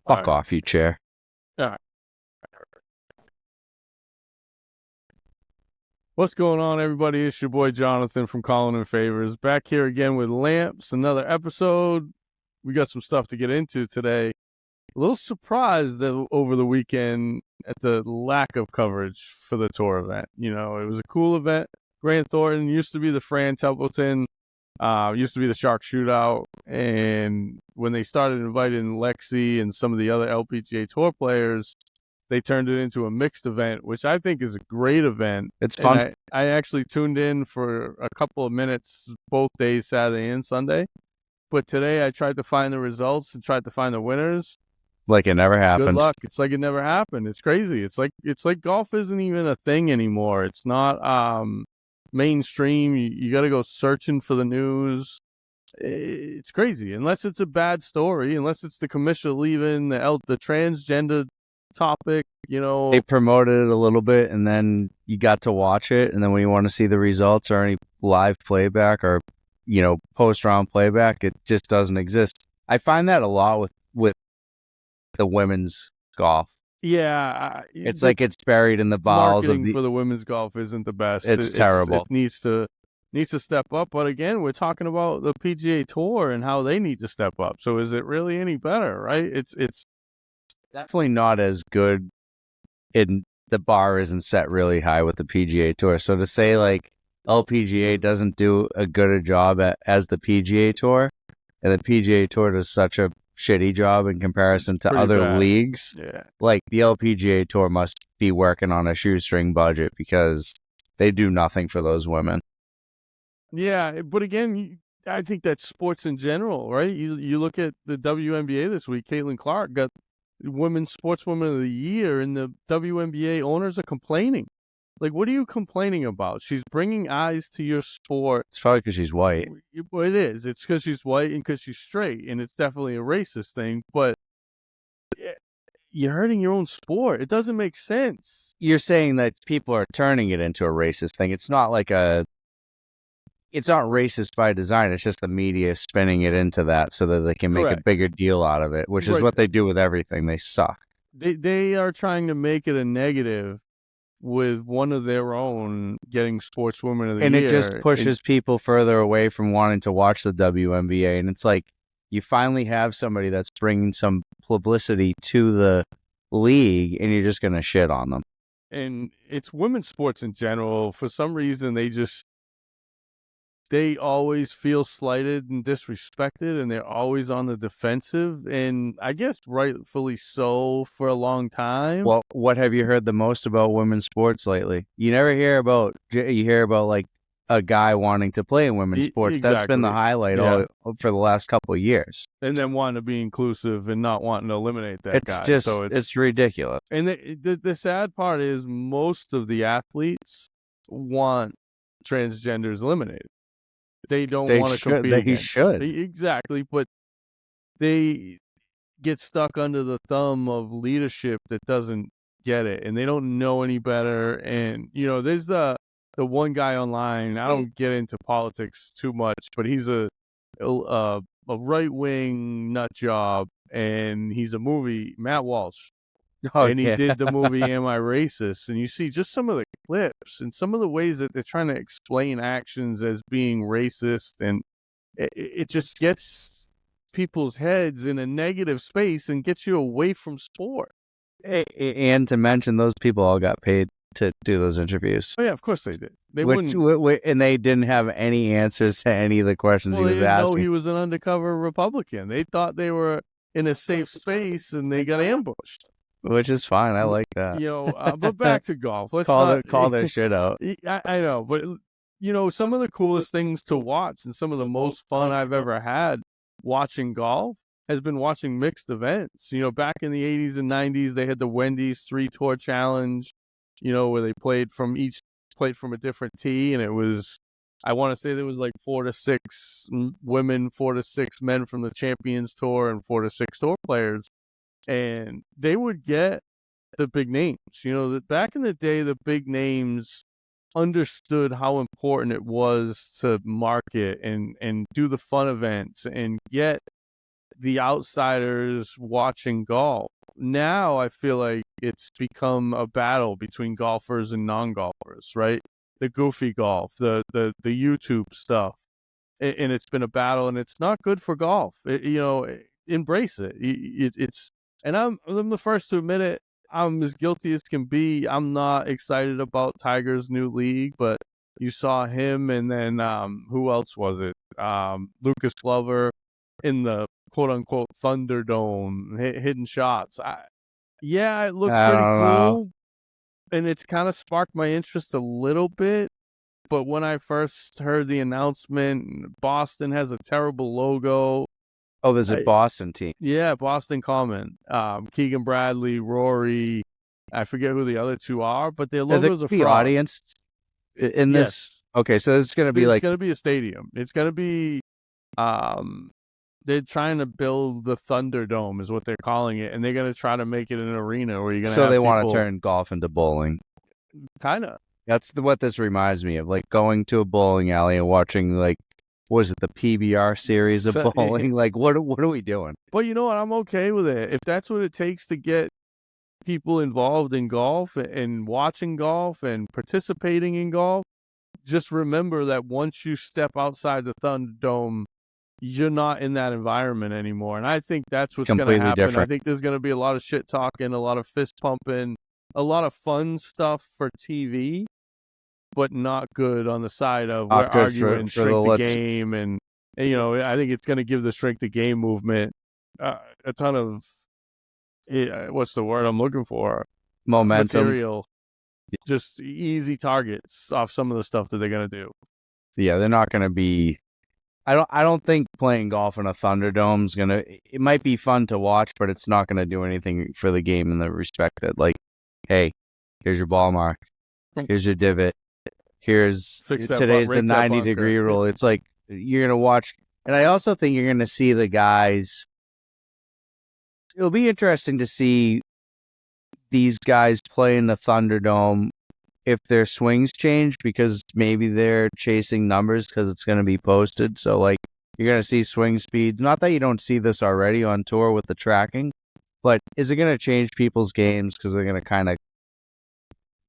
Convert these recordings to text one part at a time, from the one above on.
Fuck off, you chair. All right. What's going on, everybody? It's your boy Jonathan from Calling in Favors. Back here again with Lamps, another episode. We got some stuff to get into today. A little surprised that over the weekend at the lack of coverage for the tour event. You know, it was a cool event. Grant Thornton used to be the Fran Templeton, used to be the Shark Shootout. And when they started inviting Lexi and some of the other LPGA Tour players, they turned it into a mixed event, which I think is a great event. It's fun. And I actually tuned in for a couple of minutes both days, Saturday and Sunday. But today I tried to find the results and tried to find the winners. Like it never happens. Good luck. It's like it never happened. It's crazy. It's like golf isn't even a thing anymore. It's not mainstream. You got to go searching for the news. It's crazy. Unless it's a bad story, unless it's the commissioner leaving, the transgender topic, you know. They promoted it a little bit, and then you got to watch it, and then when you want to see the results or any live playback or, you know, post-round playback, it just doesn't exist. I find that a lot with the women's golf. Yeah. It's like it's buried in the bowels marketing for the women's golf isn't the best. It's terrible. It needs to step up. But again, we're talking about the PGA Tour and how they need to step up. So is it really any better, right? It's definitely not as good. The bar isn't set really high with the PGA Tour. So to say like LPGA doesn't do a good a job as the PGA Tour, and the PGA Tour does such a shitty job in comparison to other bad. leagues, like the LPGA Tour must be working on a shoestring budget because they do nothing for those women. Yeah, but again, I think that's sports in general, right? You look at the WNBA this week. Caitlin Clark got Women's Sportswoman of the Year, and the WNBA owners are complaining. Like, what are you complaining about? She's bringing eyes to your sport. It's probably because she's white. Well, it is. It's because she's white and because she's straight, and it's definitely a racist thing. But you're hurting your own sport. It doesn't make sense. You're saying that people are turning it into a racist thing. It's not like it's not racist by design. It's just the media spinning it into that so that they can make a bigger deal out of it, which is what they do with everything. They suck. They are trying to make it a negative with one of their own getting Sportswoman of the Year. And it just pushes people further away from wanting to watch the WNBA. And it's like you finally have somebody that's bringing some publicity to the league, and you're just going to shit on them. And it's women's sports in general. For some reason, they always feel slighted and disrespected, and they're always on the defensive, and I guess rightfully so for a long time. Well, what have you heard the most about women's sports lately? You hear about like a guy wanting to play in women's sports. Exactly. That's been the highlight for the last couple of years. And then wanting to be inclusive and not wanting to eliminate that guy. It's ridiculous. And the sad part is most of the athletes want transgenders eliminated. They don't want to compete. They should. Exactly, but they get stuck under the thumb of leadership that doesn't get it, and they don't know any better. And, you know, there's the one guy online, I don't get into politics too much, but he's a right-wing nut job, and he's a movie, Matt Walsh. And he did the movie Am I Racist? And you see just some of the clips and some of the ways that they're trying to explain actions as being racist. And it just gets people's heads in a negative space and gets you away from sport. And to mention, those people all got paid to do those interviews. Oh, yeah, of course they did. And they didn't have any answers to any of the questions he was asking. No, he was an undercover Republican. They thought they were in a safe space, and they got ambushed. Which is fine. I like that. You know, but back to golf. Let's call their shit out. I know, but you know, some of the coolest things to watch and some of the most fun I've ever had watching golf has been watching mixed events. You know, back in the 80s and 90s, they had the Wendy's 3-Tour Challenge, you know, where they played from a different tee, and it was, I want to say there was like 4 to 6 women, 4 to 6 men from the Champions Tour, and 4 to 6 tour players. And they would get the big names. You know, back in the day, the big names understood how important it was to market and do the fun events and get the outsiders watching golf. Now I feel like it's become a battle between golfers and non-golfers, right? The goofy golf, the YouTube stuff, and it's been a battle, and it's not good for golf. Embrace it. It's and I'm the first to admit it. I'm as guilty as can be. I'm not excited about Tiger's new league, but you saw him, and then who else was it? Lucas Glover in the quote unquote Thunderdome hitting shots. It looks I pretty don't know. cool, and it's kind of sparked my interest a little bit. But when I first heard the announcement, Boston has a terrible logo. Oh, there's a Boston team. Yeah, Boston Common. Keegan Bradley, Rory. I forget who the other two are, but their logos are the fraud. audience in this. Yes. Okay, so this is going to be It's going to be a stadium. It's going to be. They're trying to build the Thunderdome, is what they're calling it, and they're going to try to make it an arena where you're going to. So they want to turn golf into bowling. Kind of. That's what this reminds me of, like going to a bowling alley and watching, like, what is it, the PBR series of bowling? Like, what are we doing? But you know what? I'm okay with it. If that's what it takes to get people involved in golf and watching golf and participating in golf, just remember that once you step outside the Thunderdome, you're not in that environment anymore. And I think that's what's going to happen. Different. I think there's going to be a lot of shit talking, a lot of fist pumping, a lot of fun stuff for TV, but not good on the side of we're arguing shrink the game. And, I think it's going to give the shrink the game movement a ton of, what's the word I'm looking for? Momentum. Material. Just easy targets off some of the stuff that they're going to do. Yeah, they're not going to be... I don't think playing golf in a Thunderdome is going to... It might be fun to watch, but it's not going to do anything for the game in the respect that, like, hey, here's your ball mark. Here's your divot. Today's the 90-degree rule. It's like you're going to watch. And I also think you're going to see the guys. It'll be interesting to see these guys play in the Thunderdome if their swings change, because maybe they're chasing numbers because it's going to be posted. So, like, you're going to see swing speed. Not that you don't see this already on tour with the tracking, but is it going to change people's games because they're going to kind of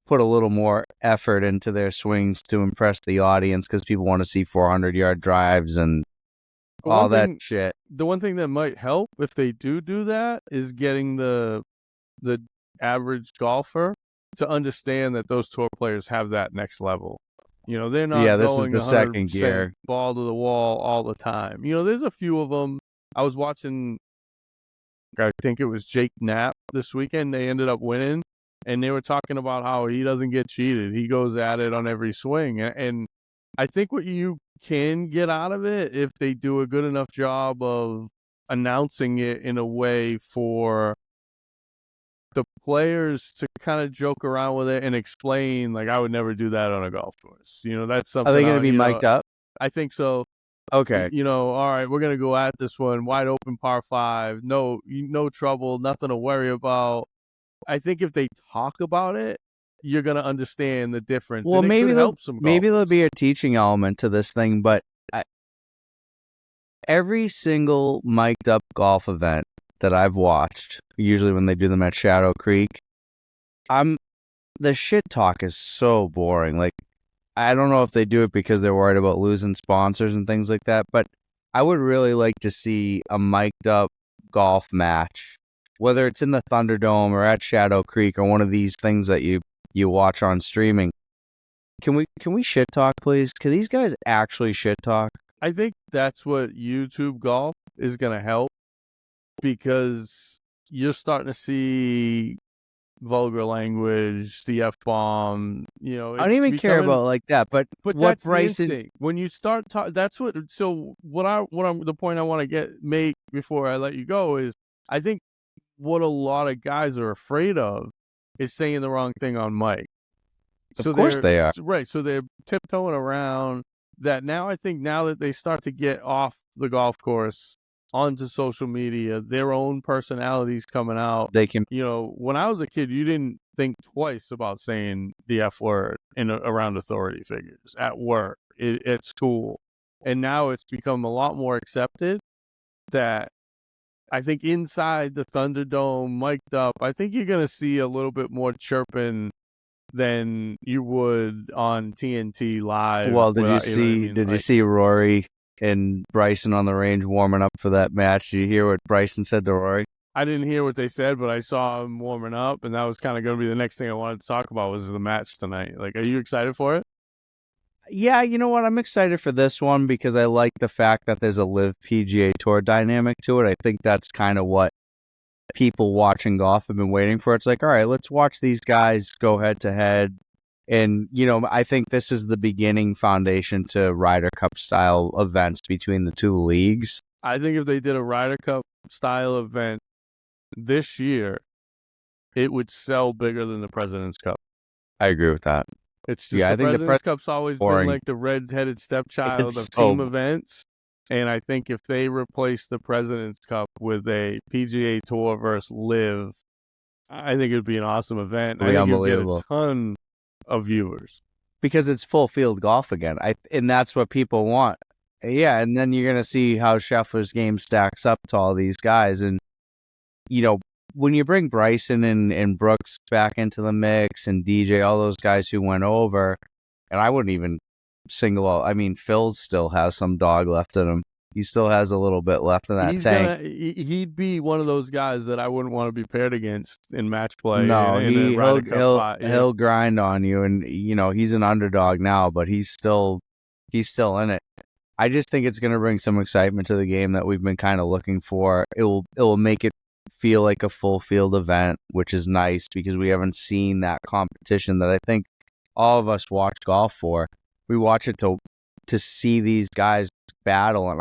put a little more effort into their swings to impress the audience because people want to see 400-yard drives and all that shit. The one thing that might help if they do that is getting the average golfer to understand that those tour players have that next level. They're not this going is the second gear, ball to the wall all the time. There's a few of them. I was watching, I think it was Jake Knapp this weekend. They ended up winning. And they were talking about how he doesn't get cheated. He goes at it on every swing. And I think what you can get out of it, if they do a good enough job of announcing it in a way for the players to kind of joke around with it and explain, like, I would never do that on a golf course. That's something. Are they going to be mic'd up? I think so. Okay. All right, we're going to go at this one. Wide open par 5. No trouble. Nothing to worry about. I think if they talk about it, you're going to understand the difference. Well, maybe there'll be a teaching element to this thing, but every single mic'd up golf event that I've watched, usually when they do them at Shadow Creek, the shit talk is so boring. Like, I don't know if they do it because they're worried about losing sponsors and things like that, but I would really like to see a mic'd up golf match, whether it's in the Thunderdome or at Shadow Creek or one of these things that you watch on streaming. Can we shit talk, please? Can these guys actually shit talk? I think that's what YouTube golf is going to help, because you're starting to see vulgar language, the F-bomb. I don't even care about like that, but what that's Bryson... When you start that's what. So the point I want to make before I let you go is, I think what a lot of guys are afraid of is saying the wrong thing on mic. Of course they are. Right. So they're tiptoeing around that. Now I think now that they start to get off the golf course onto social media, their own personalities coming out. They can... when I was a kid, you didn't think twice about saying the F word around authority figures at work, at school. And now it's become a lot more accepted that I think inside the Thunderdome, mic'd up, I think you're going to see a little bit more chirping than you would on TNT live. Well, did you know see? what I mean? Did you see Rory and Bryson on the range warming up for that match? Did you hear what Bryson said to Rory? I didn't hear what they said, but I saw him warming up, and that was kind of going to be the next thing I wanted to talk about was the match tonight. Like, are you excited for it? Yeah, you know what? I'm excited for this one because I like the fact that there's a Live PGA Tour dynamic to it. I think that's kind of what people watching golf have been waiting for. It's like, all right, let's watch these guys go head to head. And, I think this is the beginning foundation to Ryder Cup style events between the two leagues. I think if they did a Ryder Cup style event this year, it would sell bigger than the President's Cup. I agree with that. It's just I think the President's Cup's always been like the red-headed stepchild of team events. And I think if they replace the President's Cup with a PGA Tour versus Live, I think it would be an awesome event. I think it would get a ton of viewers. Because it's full field golf again. And that's what people want. Yeah, and then you're going to see how Scheffler's game stacks up to all these guys. And, when you bring Bryson and Brooks back into the mix and DJ, all those guys who went over, and I wouldn't even single out. I mean, Phil still has some dog left in him. He still has a little bit left in that tank. He'd be one of those guys that I wouldn't want to be paired against in match play. No, he'll grind on you, and he's an underdog now, but he's still in it. I just think it's going to bring some excitement to the game that we've been kind of looking for. It will make it feel like a full field event, which is nice because we haven't seen that competition that I think all of us watch golf for. We watch it to see these guys battle, and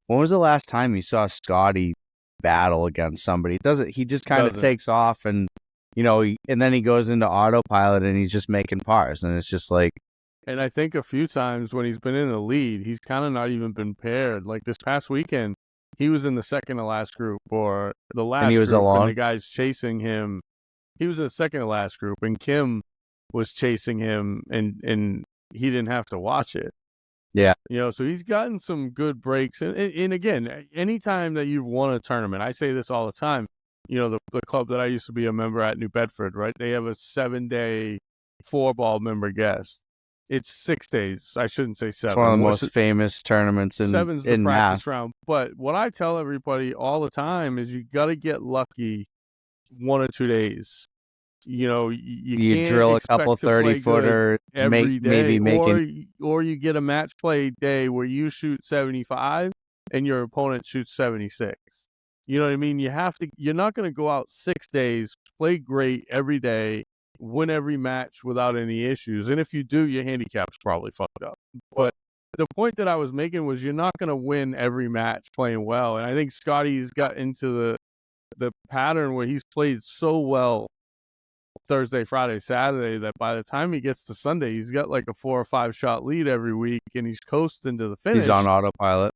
when was the last time you saw Scotty battle against somebody? He just kind of takes off, and and then he goes into autopilot and he's just making pars, and it's just like. And I think a few times when he's been in the lead, he's kind of not even been paired. Like this past weekend, he was in the second to last group or the last and he was group, alone. And the guys chasing him. He was in the second to last group, and Kim was chasing him, and he didn't have to watch it. Yeah. So he's gotten some good breaks. And again, anytime that you've won a tournament, I say this all the time, the club that I used to be a member at, New Bedford, right? They have a 7-day 4-ball member guest. It's 6 days. I shouldn't say 7. It's one of the most famous tournaments in 7's the practice round. But what I tell everybody all the time is you got to get lucky 1 or 2 days. You drill a couple 30-footer every day, or you get a match play day where you shoot 75 and your opponent shoots 76. You know what I mean? You're not going to go out 6 days, play great every day, win every match without any issues. And if you do, your handicap's probably fucked up. But the point that I was making was you're not going to win every match playing well. And I think Scotty's got into the pattern where he's played so well Thursday, Friday, Saturday that by the time he gets to Sunday, he's got like a 4 or 5 shot lead every week and he's coasting to the finish. He's on autopilot.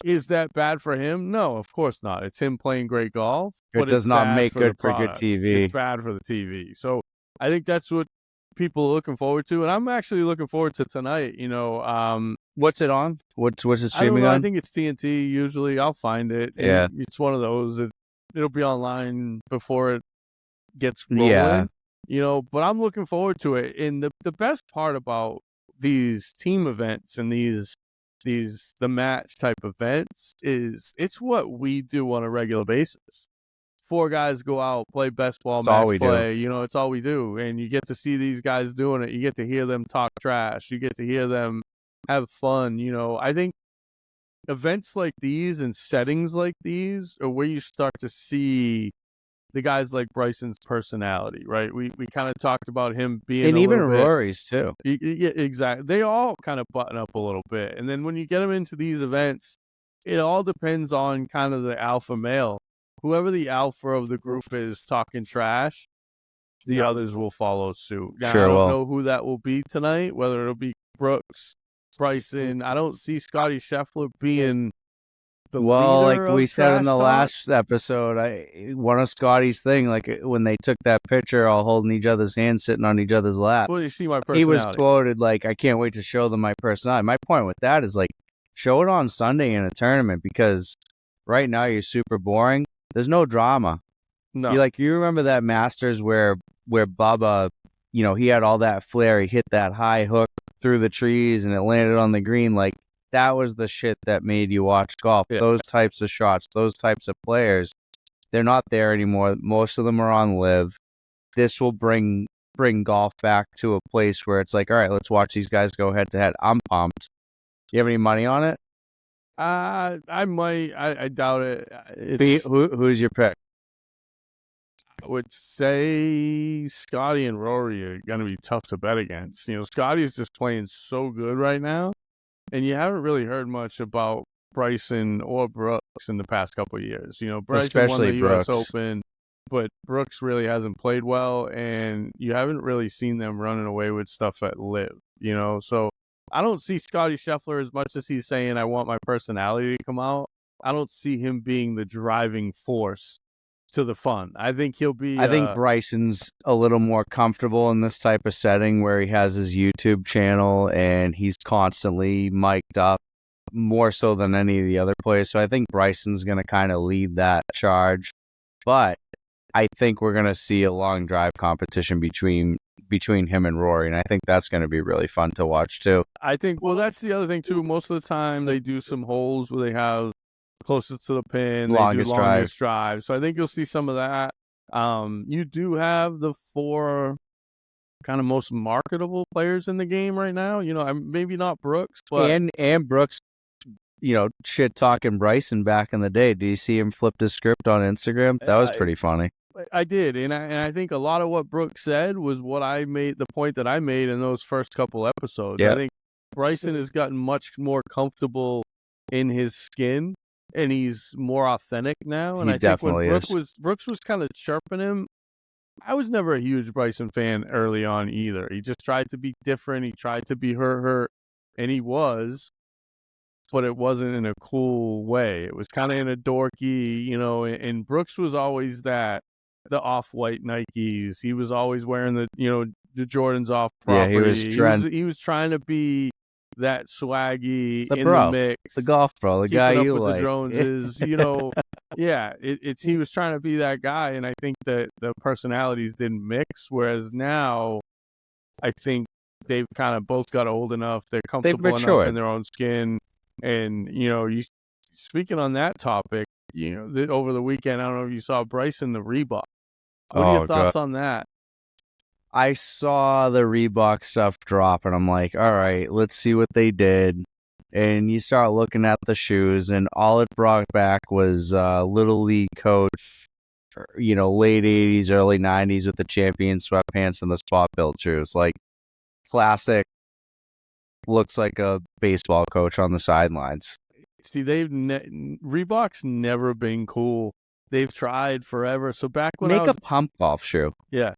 Is that bad for him? No, of course not. It's him playing great golf. It does not make good for good TV. It's bad for the TV. So I think that's what people are looking forward to, and I'm actually looking forward to tonight. What's it on? What's it streaming on? I think it's TNT. Usually, I'll find it. Yeah, it's one of those. It'll be online before it gets rolling. Yeah. But I'm looking forward to it. And the best part about these team events and the match type events is it's what we do on a regular basis. 4 guys go out, play best ball, match play. It's all we do. And you get to see these guys doing it. You get to hear them talk trash. You get to hear them have fun. I think events like these and settings like these are where you start to see the guys like Bryson's personality, right? We kind of talked about him being and even Rory's too. Yeah, exactly. They all kind of button up a little bit. And then when you get them into these events, it all depends on kind of the alpha male. Whoever the alpha of the group is talking trash, the others will follow suit. Now, I don't know who that will be tonight, whether it'll be Brooks, Bryson. I don't see Scotty Scheffler being the leader like we said in the last episode, one of Scotty's thing, like when they took that picture all holding each other's hands, sitting on each other's lap. Well, you see my personality. He was quoted like, I can't wait to show them my personality. My point with that is like, show it on Sunday in a tournament because Right now, you're super boring. There's no drama. No. You remember that Masters where Bubba, he had all that flair. He hit that high hook through the trees and it landed on the green. Like, that was the shit that made you watch golf. Yeah. Those types of shots, those types of players, they're not there anymore. Most of them are on live. This will bring golf back to a place where it's like, all right, let's watch these guys go head to head. I'm pumped. Do you have any money on it? I might. I doubt it. Who's your pick? I would say Scotty and Rory are going to be tough to bet against. Scotty's just playing so good right now, and you haven't really heard much about Bryson or Brooks in the past couple of years. Bryson Especially won the Brooks. U.S. Open, but Brooks really hasn't played well, and you haven't really seen them running away with stuff at live. So I don't see Scotty Scheffler, as much as he's saying, I want my personality to come out. I don't see him being the driving force to the fun. I think he'll be... I think Bryson's a little more comfortable in this type of setting where he has his YouTube channel and he's constantly mic'd up, more so than any of the other players. So I think Bryson's going to kind of lead that charge. But I think we're going to see a long drive competition between him and Rory, and I think that's going to be really fun to watch too. I think, well, that's the other thing too. Most of the time they do some holes where they have closest to the pin, longest drive. So I think you'll see some of that. You do have the 4 kind of most marketable players in the game right now. Maybe not Brooks, but and Brooks, shit talking Bryson back in the day. Do you see him flip his script on Instagram? That was pretty funny. I did, and I think a lot of what Brooks said was the point that I made in those first couple episodes. Yeah. I think Bryson has gotten much more comfortable in his skin, and he's more authentic now. And I think when Brooks was kind of chirping him, I was never a huge Bryson fan early on either. He just tried to be different. He tried to be hurt, and he was, but it wasn't in a cool way. It was kind of in a dorky, and Brooks was always the off-white Nikes. He was always wearing the Jordans off property. Yeah, he was trying to be that swaggy bro, the mix, the golf bro, the guy you like. The Joneses, yeah. He was trying to be that guy, and I think that the personalities didn't mix. Whereas now, I think they've kind of both got old enough. They're comfortable enough in their own skin, and speaking on that topic, over the weekend, I don't know if you saw Bryson the Reebok. What are your thoughts on that? I saw the Reebok stuff drop, and I'm like, all right, let's see what they did. And you start looking at the shoes, and all it brought back was Little League coach, late 80s, early 90s with the champion sweatpants and the spot-built shoes. Like, classic, looks like a baseball coach on the sidelines. See, Reebok's never been cool. They've tried forever. So back when a pump golf shoe. Yeah,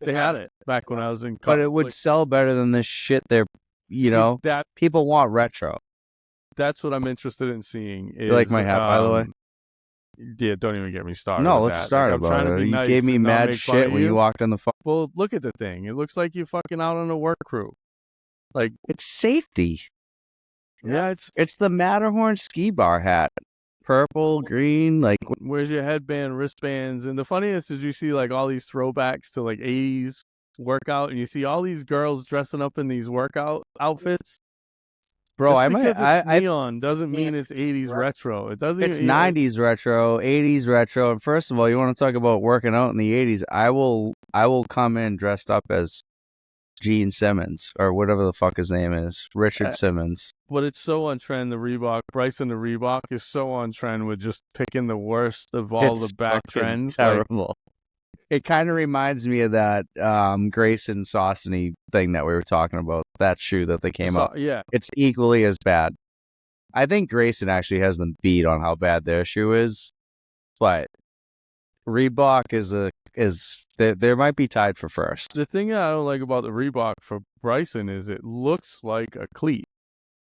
they had it back when I was in college. But it would sell better than this shit. That people want retro. That's what I'm interested in seeing. You like my hat, by the way? Yeah, don't even get me started. No, let's start about it. You gave me mad shit when you walked on the phone. Well, look at the thing. It looks like you're fucking out on a work crew. Like, it's safety. Yeah, it's the Matterhorn ski bar hat. Purple, green, like... Where's your headband, wristbands? And the funniest is you see, like, all these throwbacks to, like, 80s workout, and you see all these girls dressing up in these workout outfits. Bro, neon doesn't mean it's 80s retro. It doesn't. It's 90s retro, 80s retro. And first of all, you want to talk about working out in the 80s? I will come in dressed up as Gene Simmons, or whatever the fuck his name is, Richard Simmons. But it's so on trend. The Reebok, Bryson the Reebok is so on trend with just picking the worst of all the back trends. Terrible. It kind of reminds me of that Grayson Saucony thing that we were talking about. That shoe that they came up. Yeah, it's equally as bad. I think Grayson actually has them beat on how bad their shoe is, but Reebok they might be tied for first. The thing that I don't like about the Reebok for Bryson is it looks like a cleat.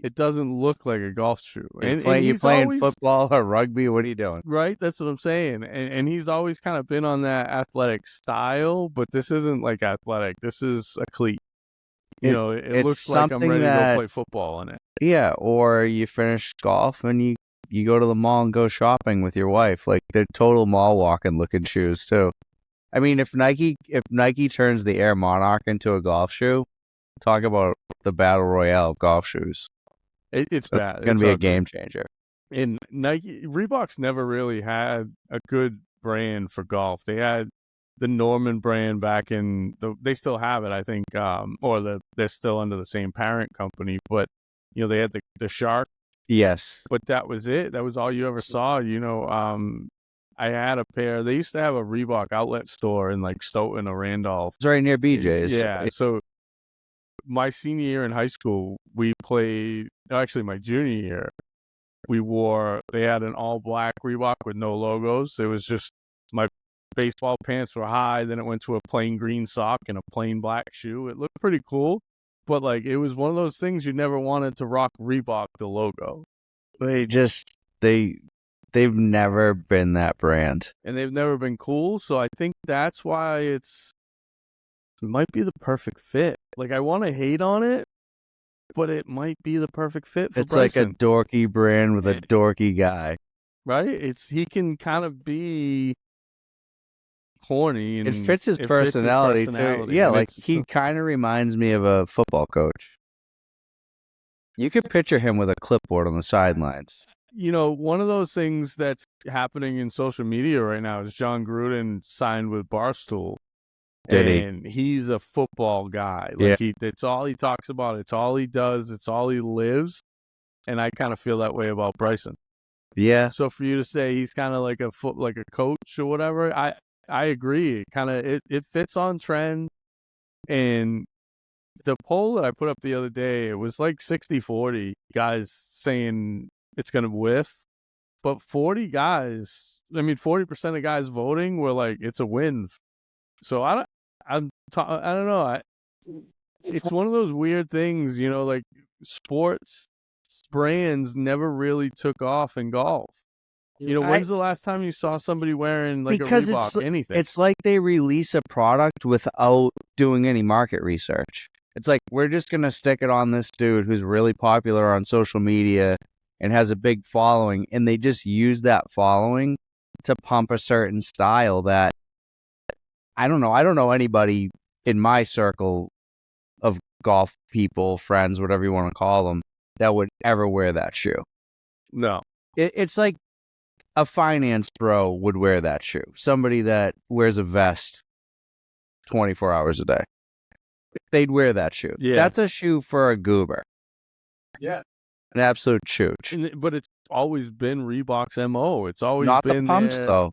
It doesn't look like a golf shoe. You're playing football or rugby? What are you doing? Right, that's what I'm saying. And he's always kind of been on that athletic style, but this isn't like athletic. This is a cleat. It looks like I'm ready to go play football in it. Yeah, or you finish golf and you you go to the mall and go shopping with your wife. Like, they're total mall walking looking shoes too. I mean, if Nike turns the Air Monarch into a golf shoe, talk about the battle royale of golf shoes. It's bad. It's going to be a game changer. And Reebok's never really had a good brand for golf. They had the Norman brand back in they still have it, I think, or they're still under the same parent company. But they had the Shark. Yes, but that was it. That was all you ever saw. I had a pair. They used to have a Reebok outlet store in like Stoughton or Randolph. It's right near BJ's. Yeah. So my senior year in high school, we played. Actually, my junior year, they had an all black Reebok with no logos. It was just my baseball pants were high. Then it went to a plain green sock and a plain black shoe. It looked pretty cool. But like, it was one of those things you never wanted to rock Reebok, the logo. They've never been that brand. And they've never been cool. So I think that's why it might be the perfect fit. Like, I want to hate on it, but it might be the perfect fit for Bryson. It's like a dorky brand with a dorky guy. Right? He can kind of be corny. And it fits his personality too. Yeah, like he kind of reminds me of a football coach. You could picture him with a clipboard on the sidelines. One of those things that's happening in social media right now is John Gruden signed with Barstool. And he's a football guy. Like, it's all he talks about. It's all he does. It's all he lives. And I kind of feel that way about Bryson. Yeah. So for you to say he's kind of like a coach or whatever, I agree. It fits on trend. And the poll that I put up the other day, it was like 60-40 guys saying it's going to whiff. But 40% of guys voting were like, it's a win. So I don't know. It's one of those weird things, like sports brands never really took off in golf. When's the last time you saw somebody wearing like a Reebok anything? It's like they release a product without doing any market research. It's like, we're just going to stick it on this dude who's really popular on social media and has a big following, and they just use that following to pump a certain style that, I don't know anybody in my circle of golf people, friends, whatever you want to call them, that would ever wear that shoe. No. It's like a finance bro would wear that shoe. Somebody that wears a vest 24 hours a day. They'd wear that shoe. Yeah. That's a shoe for a goober. Yeah. An absolute chooch. But it's always been Reebok's MO. It's always not been the pumps, though.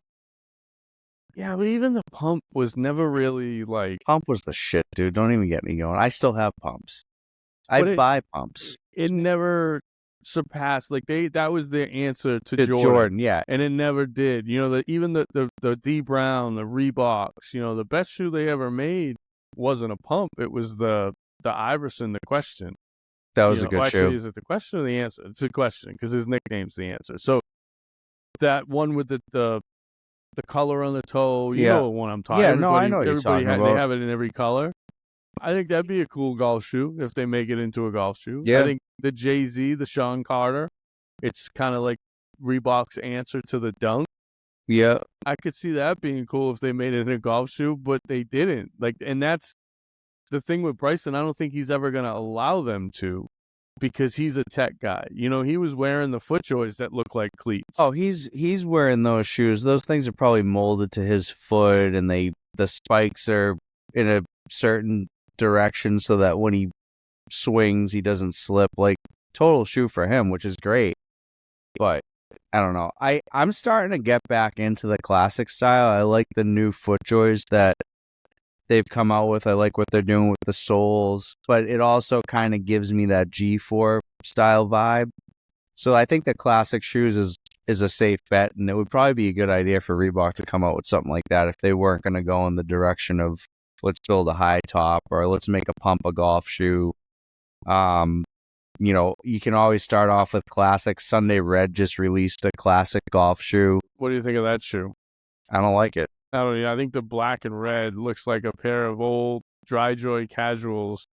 Yeah, but even the pump was never really like... Pump was the shit, dude. Don't even get me going. I still have pumps. I buy pumps. It never surpassed, like, that was their answer to Jordan. Yeah. And it never did. Even the D Brown, the Reeboks, the best shoe they ever made wasn't a pump. It was the Iverson, the Question. That was a good shoe. Actually, is it the Question or the Answer? It's a Question, because his nickname's the Answer. So that one with the color on the toe, you know what I'm talking about. Yeah, I know what you're talking about. They have it in every color. I think that'd be a cool golf shoe if they make it into a golf shoe. Yeah. I think the Jay-Z, the Sean Carter, it's kind of like Reebok's answer to the Dunk. Yeah. I could see that being cool if they made it in a golf shoe, but they didn't. And that's the thing with Bryson. I don't think he's ever going to allow them to, because he's a tech guy. He was wearing the FootJoys that look like cleats. Oh, he's wearing those shoes. Those things are probably molded to his foot, and the spikes are in a certain direction so that when he swings, he doesn't slip. Like, total shoe for him, which is great. But I don't know. I'm starting to get back into the classic style. I like the new FootJoys that they've come out with. I like what they're doing with the soles, but it also kind of gives me that G4 style vibe. So I think the classic shoes is a safe bet, and it would probably be a good idea for Reebok to come out with something like that if they weren't going to go in the direction of let's build a high top or let's make a pump a golf shoe. You can always start off with classic. Sunday Red just released a classic golf shoe. What do you think of that shoe? I don't like it. I think the black and red looks like a pair of old Dry Joy casuals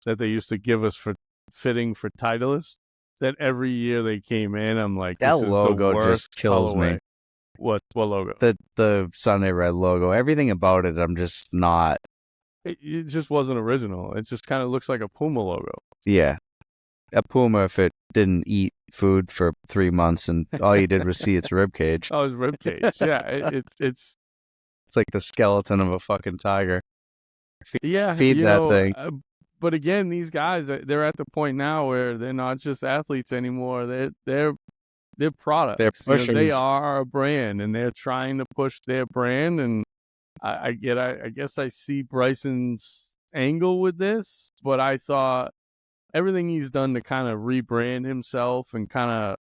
that they used to give us for fitting for Titleist. that every year they came in, I'm like, That this is logo the worst just kills colorway. me. What logo? The Sunday Red logo. Everything about it, I'm just not. It just wasn't original. It just kind of looks like a Puma logo. Yeah. A puma if it didn't eat food for 3 months and all you did was see its rib cage. Oh, it's rib cage. Yeah, it's like the skeleton of a fucking tiger. yeah. Feed that thing. But again, these guys, they're at the point now where they're not just athletes anymore. They're products. They're pushing. They are a brand, and they're trying to push their brand. And I guess I see Bryson's angle with this, but I thought everything he's done to kind of rebrand himself and kind of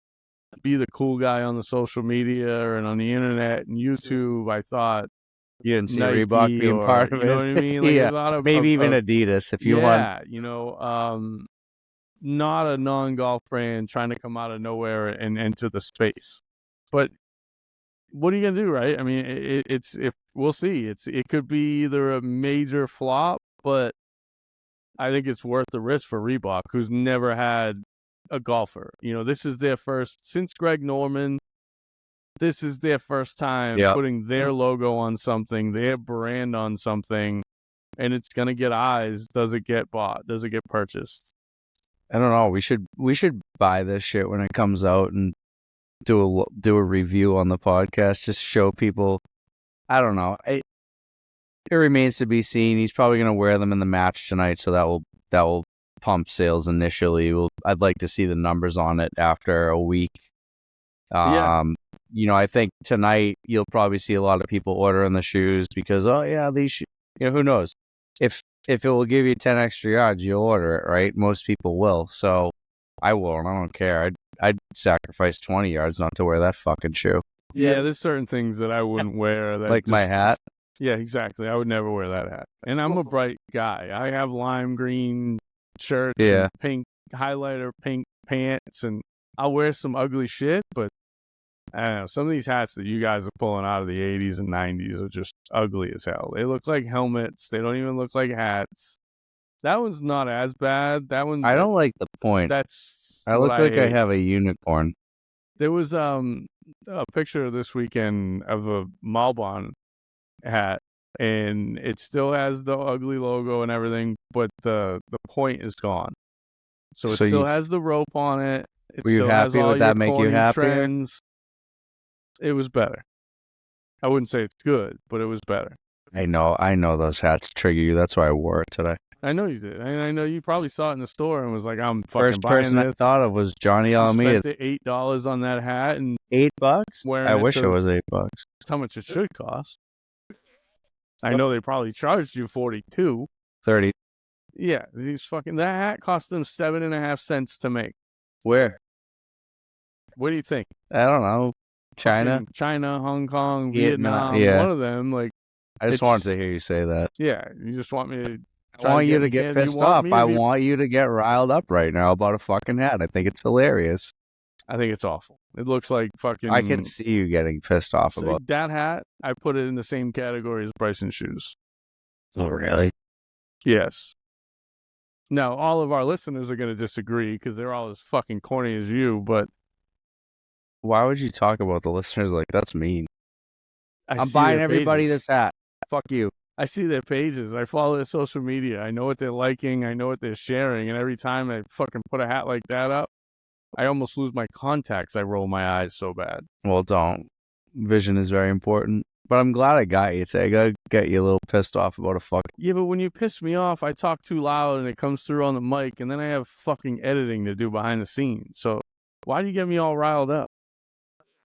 be the cool guy on the social media and on the internet and YouTube, I thought you didn't see Nike Reebok being part of it. You know what I mean? Like yeah, a lot of, maybe even Adidas if you want. Yeah, not a non-golf brand trying to come out of nowhere and enter the space. But what are you gonna do, right? I mean, it's if we'll see. It could be either a major flop, but I think it's worth the risk for Reebok, who's never had a golfer. This is their first since Greg Norman. This is their first time putting their logo on something, their brand on something, and it's gonna get eyes. Does it get bought? Does it get purchased? I don't know. We should buy this shit when it comes out and do a review on the podcast. Just show people. I don't know. It remains to be seen. He's probably going to wear them in the match tonight, so that will pump sales initially. I'd like to see the numbers on it after a week. I think tonight you'll probably see a lot of people ordering the shoes because these shoes. Who knows if it will give you 10 extra yards, you'll order it, right? Most people will. So I won't. I don't care. I'd sacrifice 20 yards not to wear that fucking shoe. Yeah, there's certain things that I wouldn't wear. That my hat. Yeah, exactly. I would never wear that hat. And I'm a bright guy. I have lime green shirts, and pink highlighter, pink pants, and I'll wear some ugly shit, but I don't know. Some of these hats that you guys are pulling out of the 80s and 90s are just ugly as hell. They look like helmets. They don't even look like hats. That one's not as bad. That one. I don't like the point. I look like I have a unicorn. There was a picture this weekend of a Malbon hat, and it still has the ugly logo and everything, but the point is gone. So it still has the rope on it. Were you happy with that? Make you happy? Trends. It was better. I wouldn't say it's good, but it was better. I know those hats trigger you. That's why I wore it today. I know you did. I know you probably saw it in the store and was like, "I'm fucking First person buying this." I thought of was Johnny Alameda. Spent $8 on that hat and $8. I wish it was $8. That's how much it should cost. I know they probably charged you $42. $30. Yeah, that hat cost them 7.5 cents to make. Where? What do you think? I don't know. China, Hong Kong, Vietnam. Yeah. One of them. Like, I just wanted to hear you say that. Yeah, you just want me to. I want you to get pissed off. I want you to get riled up right now about a fucking hat. I think it's hilarious. I think it's awful. It looks like fucking. I can see you getting pissed off about that hat. I put it in the same category as Bryson's shoes. Oh, really? Yes. Now, all of our listeners are going to disagree because they're all as fucking corny as you, but. Why would you talk about the listeners like that's mean? I'm see buying everybody this hat. Fuck you. I see their pages. I follow their social media. I know what they're liking. I know what they're sharing. And every time I fucking put a hat like that up, I almost lose my contacts. I roll my eyes so bad. Well, don't. Vision is very important. But I'm glad I got you today. I gotta get you a little pissed off about a fuck. Yeah, but when you piss me off, I talk too loud and it comes through on the mic. And then I have fucking editing to do behind the scenes. So why do you get me all riled up?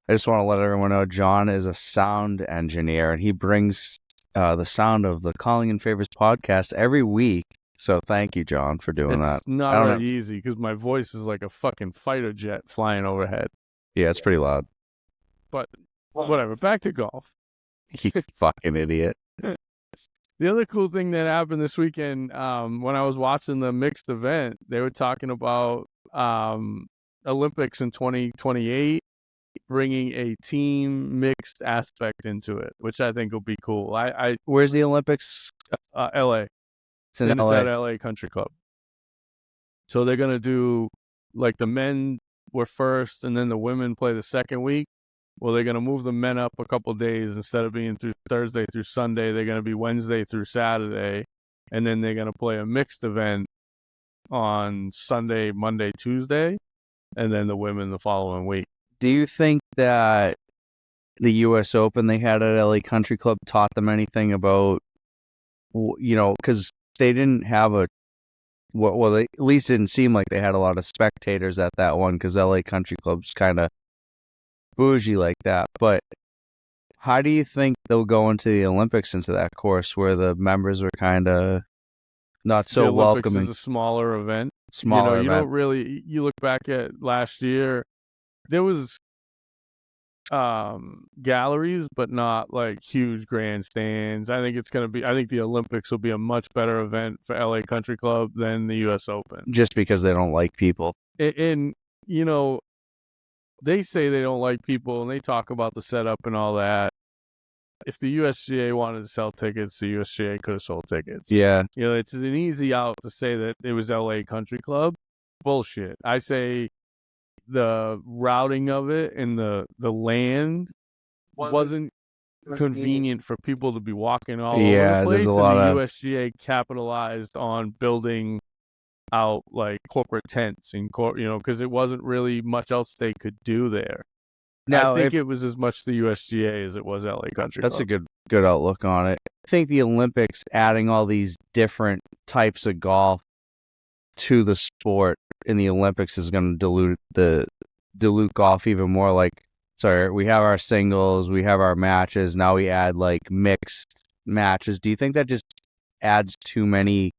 I just want to let everyone know John is a sound engineer, and he brings the sound of the Calling in Favors podcast every week. So thank you, John, for doing that. It's not very easy because my voice is like a fucking fighter jet flying overhead. Yeah, it's pretty loud. But whatever. Back to golf. You fucking idiot. The other cool thing that happened this weekend, when I was watching the mixed event, they were talking about Olympics in 2028. Bringing a team mixed aspect into it, which I think will be cool. Where's the Olympics? LA. It's in LA. It's at LA Country Club. So they're gonna do like the men were first and then the women play the second week. Well, they're going to move the men up a couple days. Instead of being through Thursday through Sunday, they're going to be Wednesday through Saturday. And then they're going to play a mixed event on Sunday, Monday, Tuesday, and then the women the following week. Do you think that the U.S. Open they had at LA Country Club taught them anything about, because they didn't have they at least didn't seem like they had a lot of spectators at that one, because LA Country Club's kind of bougie like that. But how do you think they'll go into the Olympics into that course where the members are kind of not so the Olympics welcoming? Is a smaller event. Smaller you event. don't really. You look back at last year, there was galleries, but not like huge grandstands. I think the Olympics will be a much better event for LA Country Club than the US Open. Just because they don't like people. And they say they don't like people and they talk about the setup and all that. If the USGA wanted to sell tickets, the USGA could have sold tickets. Yeah. It's an easy out to say that it was LA Country Club. Bullshit. I say the routing of it and the land wasn't convenient for people to be walking all over the place. There's a and lot the of USGA capitalized on building out like corporate tents and because it wasn't really much else they could do there. Now, I think it was as much the USGA as it was LA Country Club. That's a good outlook on it. I think the Olympics adding all these different types of golf to the sport in the Olympics is going to dilute golf even more. We have our singles, we have our matches. Now we add like mixed matches. Do you think that just adds too many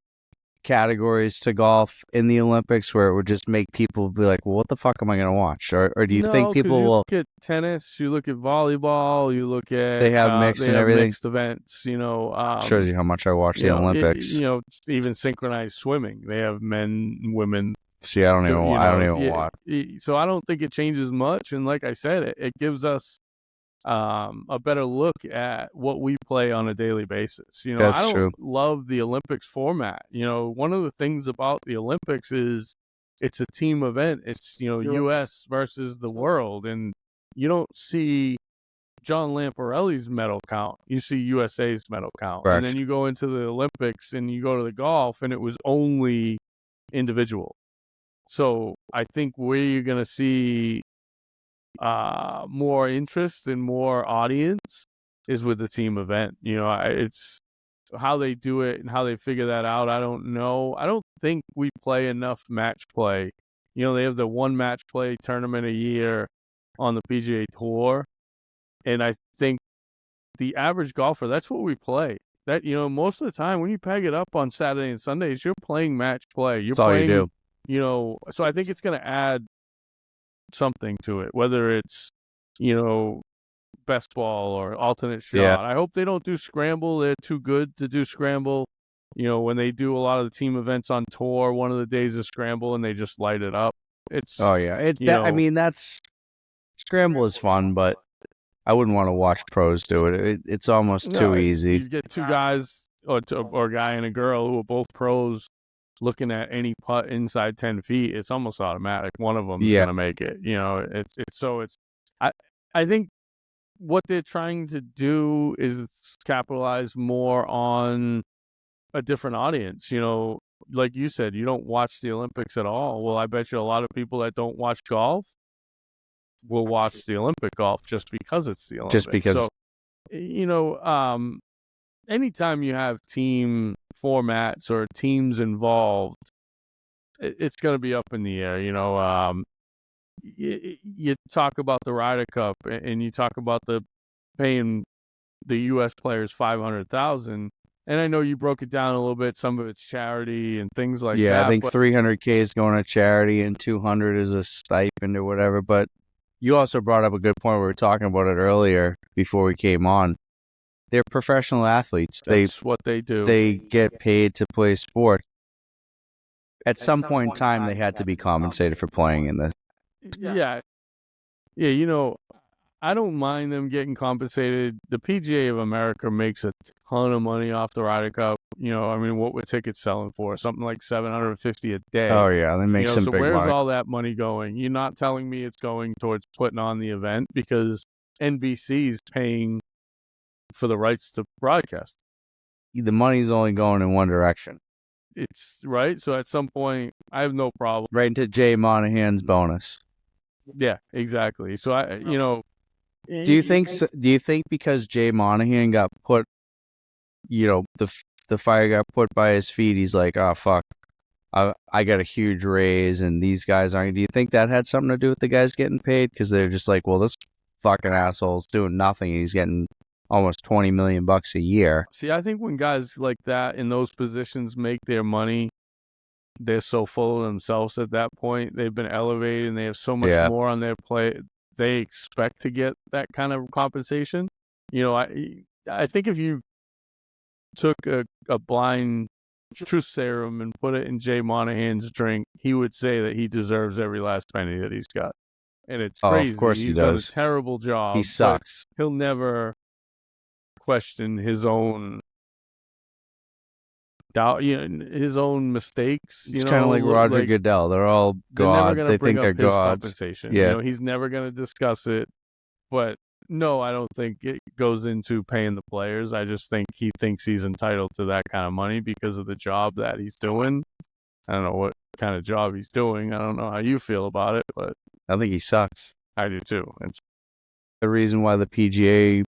categories to golf in the Olympics where it would just make people be like, well, what the fuck am I going to watch? Or do you think people will look at tennis, you look at volleyball, you look at they have mixed and everything, mixed events, shows you how much I watch the Olympics. Even synchronized swimming, they have men and women. See, I don't even watch. So I don't think it changes much, and like I said, it gives us a better look at what we play on a daily basis. That's I don't true. love the Olympics format. One of the things about the Olympics is it's a team event. It's, U.S. versus the world. And you don't see John Lamparelli's medal count. You see USA's medal count. Correct. And then you go into the Olympics and you go to the golf and it was only individual. So I think where you're going to see more interest and more audience is with the team event. It's how they do it and how they figure that out. I don't know. I don't think we play enough match play. They have the one match play tournament a year on the PGA Tour. And I think the average golfer, that's what we play. That, most of the time when you peg it up on Saturday and Sundays, you're playing match play. You're that's playing, all you do. So I think it's going to add something to it, whether it's best ball or alternate shot. Yeah. I hope they don't do scramble. They're too good to do scramble. When they do a lot of the team events on tour, one of the days is scramble and they just light it up. It's that's scramble is fun, but I wouldn't want to watch pros do it. It's almost too easy. You get two guys or a guy and a girl who are both pros looking at any putt inside 10 feet. It's almost automatic. One of them is going to make it. I think what they're trying to do is capitalize more on a different audience. Like you said, you don't watch the Olympics at all. Well, I bet you a lot of people that don't watch golf will watch the Olympic golf just because it's the Olympics. Just because. So, anytime you have team formats or teams involved, it's going to be up in the air. You talk about the Ryder Cup and you talk about the paying the U.S. players $500,000, and I know you broke it down a little bit. Some of it's charity and things like that. Yeah, I think $300K is going to charity and $200 is a stipend or whatever. But you also brought up a good point. We were talking about it earlier before we came on. They're professional athletes. That's what they do. They get paid to play sport. At some point in time, they had to be compensated for playing in this. Yeah. I don't mind them getting compensated. The PGA of America makes a ton of money off the Ryder Cup. I mean, what were tickets selling for? Something like $750 a day. Oh yeah, they make some so big where's money. all that money going? You're not telling me it's going towards putting on the event because NBC's paying for the rights to broadcast. The money's only going in one direction. It's right. So at some point, I have no problem. Right into Jay Monahan's bonus. Yeah, exactly. So do you think because Jay Monahan got put, the fire got put by his feet, he's like, oh fuck, I got a huge raise and these guys aren't. Do you think that had something to do with the guys getting paid? Because they're just like, well, this fucking asshole's doing nothing. He's getting almost $20 million a year. See, I think when guys like that in those positions make their money, they're so full of themselves at that point. They've been elevated and they have so much more on their plate. They expect to get that kind of compensation. I think if you took a blind truth serum and put it in Jay Monahan's drink, he would say that he deserves every last penny that he's got. And it's crazy. Of course he He's does. done a terrible job. He sucks. He'll never question his own doubt, his own mistakes. It's kind of like Roger Goodell. They're all God. They think they're gods. Compensation. Yeah. He's never going to discuss it. But no, I don't think it goes into paying the players. I just think he thinks he's entitled to that kind of money because of the job that he's doing. I don't know what kind of job he's doing. I don't know how you feel about it, but I think he sucks. I do too. It's the reason why the PGA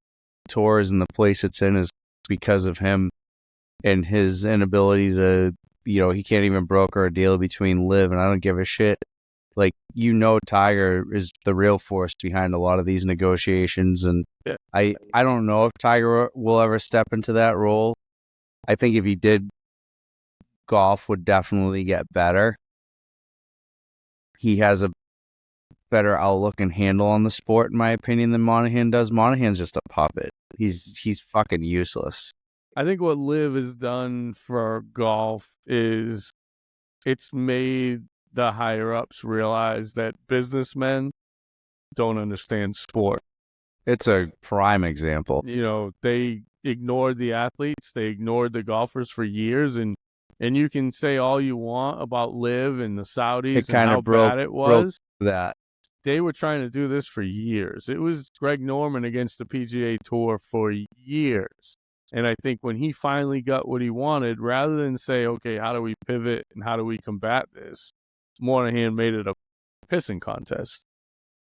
Tour is in the place it's in is because of him and his inability to, he can't even broker a deal between Liv, and I don't give a shit. Like, Tiger is the real force behind a lot of these negotiations, and I don't know if Tiger will ever step into that role. I think if he did, golf would definitely get better. He has a better outlook and handle on the sport, in my opinion, than Monahan does. Monahan's just a puppet. He's fucking useless. I think what Liv has done for golf is it's made the higher ups realize that businessmen don't understand sport. It's a prime example. They ignored the athletes, they ignored the golfers for years, and you can say all you want about Liv and the Saudis and how bad it was. That they were trying to do this for years. It was Greg Norman against the PGA Tour for years. And I think when he finally got what he wanted, rather than say, okay, how do we pivot and how do we combat this, Monahan made it a pissing contest,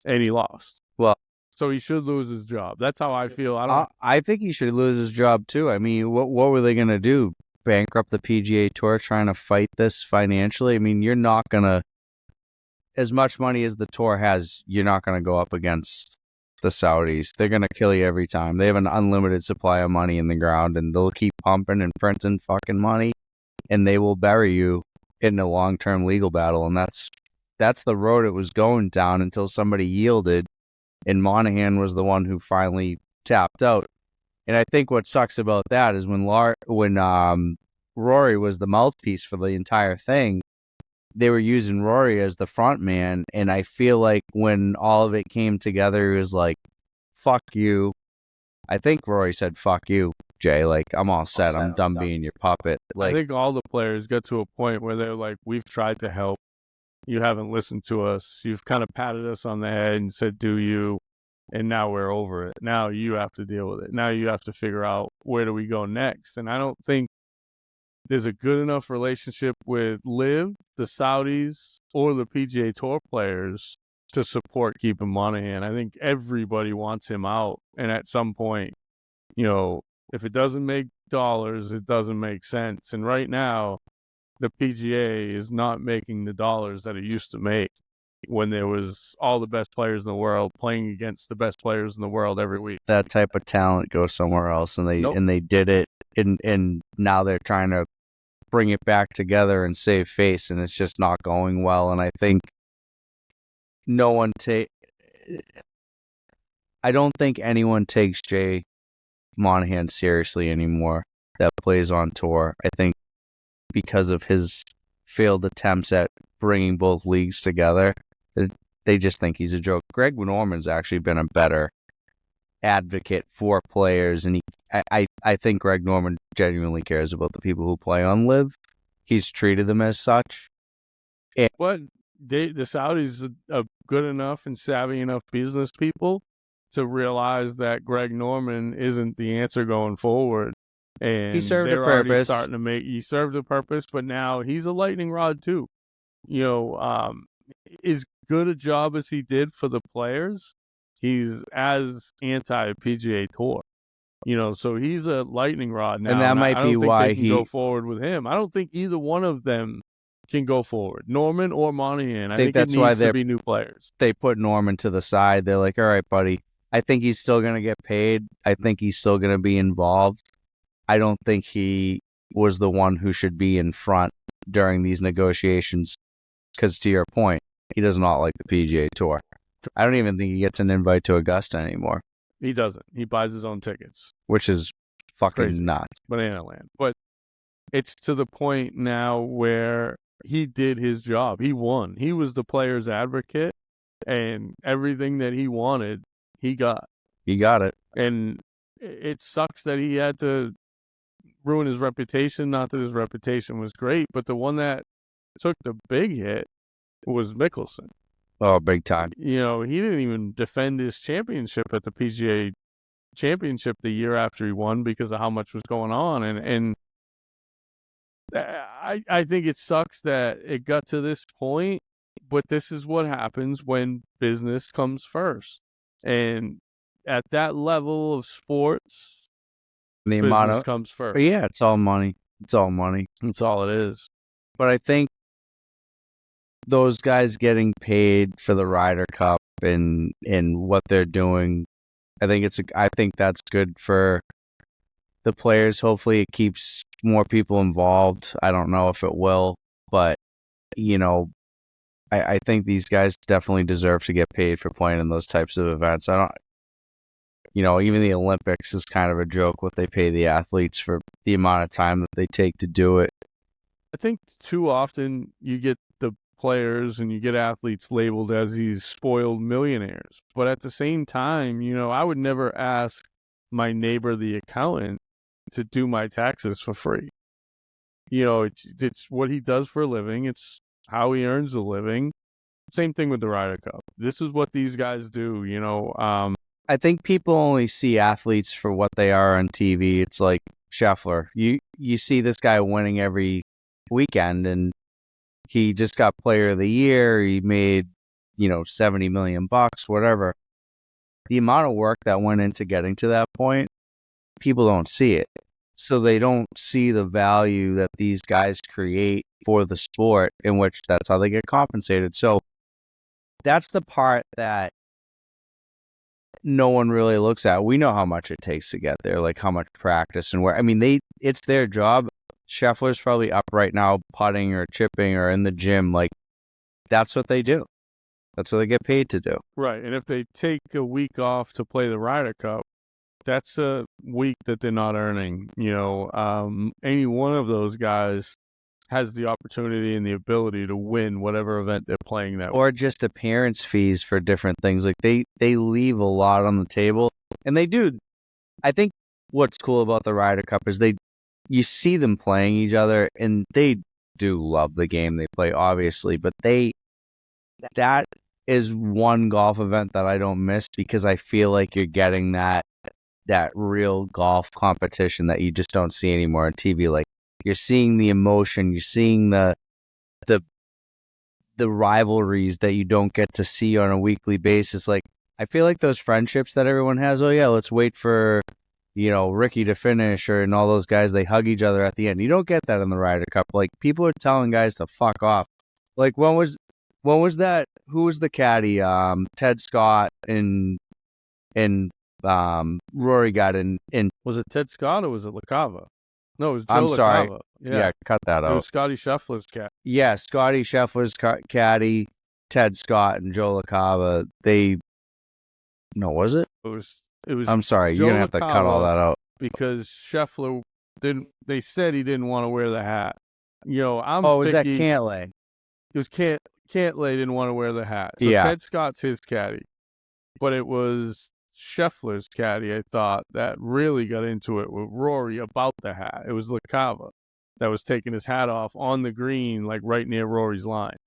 and he lost. Well, so he should lose his job. That's how I feel. I think he should lose his job too. I mean, what were they going to do? Bankrupt the PGA Tour trying to fight this financially? I mean, you're not going to, as much money as the tour has, you're not going to go up against the Saudis. They're going to kill you every time. They have an unlimited supply of money in the ground, and they'll keep pumping and printing fucking money, and they will bury you in a long-term legal battle. And that's the road it was going down until somebody yielded, and Monahan was the one who finally tapped out. And I think what sucks about that is when Rory was the mouthpiece for the entire thing, they were using Rory as the front man, and I feel like when all of it came together, he was like, fuck you. I think Rory said, fuck you, Jay. Like, I'm all set. I'm done being your puppet. Like, I think all the players got to a point where they're like, we've tried to help. You haven't listened to us. You've kind of patted us on the head and said, do you? And now we're over it. Now you have to deal with it. Now you have to figure out, where do we go next? And I don't think there's a good enough relationship with Liv, the Saudis, or the PGA Tour players to support keeping Monahan. I think everybody wants him out. And at some point, if it doesn't make dollars, it doesn't make sense. And right now, the PGA is not making the dollars that it used to make when there was all the best players in the world playing against the best players in the world every week. That type of talent goes somewhere else, and they did it, and now they're trying to bring it back together and save face, and it's just not going well. And I think I don't think anyone takes Jay Monahan seriously anymore that plays on tour. I think because of his failed attempts at bringing both leagues together, they just think he's a joke. Greg Norman's actually been a better advocate for players, and I think Greg Norman genuinely cares about the people who play on Live. He's treated them as such. But the Saudis are good enough and savvy enough business people to realize that Greg Norman isn't the answer going forward. And He served a they're already purpose. starting to make. He served a purpose, but now he's a lightning rod too. As good a job as he did for the players, he's as anti PGA Tour. So he's a lightning rod now, And that might I be don't think why they can go forward with him. I don't think either one of them can go forward, Norman or Monahan. I think that's it why needs to be new players. They put Norman to the side. They're like, all right, buddy, I think he's still going to get paid. I think he's still going to be involved. I don't think he was the one who should be in front during these negotiations because, to your point, he does not like the PGA Tour. I don't even think he gets an invite to Augusta anymore. He doesn't. He buys his own tickets. Which is fucking Crazy. nuts. Banana land. But it's to the point now where he did his job. He won. He was the player's advocate, and everything that he wanted, he got. He got it. And it sucks that he had to ruin his reputation. Not that his reputation was great, but the one that took the big hit was Mickelson. Oh, big time. He didn't even defend his championship at the PGA Championship the year after he won because of how much was going on. And I think it sucks that it got to this point, but this is what happens when business comes first. And at that level of sports, business comes first. Yeah, it's all money. It's all money. That's all it is. But I think those guys getting paid for the Ryder Cup and what they're doing, I think that's good for the players. Hopefully it keeps more people involved. I don't know if it will, but I think these guys definitely deserve to get paid for playing in those types of events. Even the Olympics is kind of a joke what they pay the athletes for the amount of time that they take to do it. I think too often you get the players and you get athletes labeled as these spoiled millionaires. But at the same time, I would never ask my neighbor, the accountant, to do my taxes for free. It's what he does for a living. It's how he earns a living. Same thing with the Ryder Cup. This is what these guys do, I think people only see athletes for what they are on TV. It's like Scheffler. You see this guy winning every weekend, and he just got Player of the Year. He made, $70 million, whatever. The amount of work that went into getting to that point, people don't see it. So they don't see the value that these guys create for the sport, in which that's how they get compensated. So that's the part that no one really looks at. We know how much it takes to get there, like how much practice and where. I mean, it's their job. Scheffler's probably up right now putting or chipping or in the gym. Like, that's what they do. That's what they get paid to do. Right. And if they take a week off to play the Ryder Cup, that's a week that they're not earning. Any one of those guys has the opportunity and the ability to win whatever event they're playing that or week. Just appearance fees for different things. Like they leave a lot on the table, and they do. I think what's cool about the Ryder Cup is you see them playing each other, and they do love the game they play, obviously, but that is one golf event that I don't miss, because I feel like you're getting that real golf competition that you just don't see anymore on TV. Like, you're seeing the emotion, you're seeing the rivalries that you don't get to see on a weekly basis. Like, I feel like those friendships that everyone has, oh yeah, let's wait for Ricky to finish, and all those guys, they hug each other at the end. You don't get that in the Ryder Cup. Like, people are telling guys to fuck off. Like, when was that? Who was the caddy? Ted Scott and Rory got in. Was it Ted Scott or was it LaCava? No, it was Joe I'm sorry. LaCava. Yeah, cut that out. It was Scotty Scheffler's caddy. Yeah, Scotty Scheffler's caddy, Ted Scott, and Joe LaCava. Was it? It was. I'm sorry, Joe you're gonna have to cut all that out, because Scheffler didn't. They said he didn't want to wear the hat. was that Cantlay? It was Cantlay didn't want to wear the hat. So yeah. Ted Scott's his caddy, but it was Scheffler's caddy, I thought, that really got into it with Rory about the hat. It was LaCava that was taking his hat off on the green, like right near Rory's line.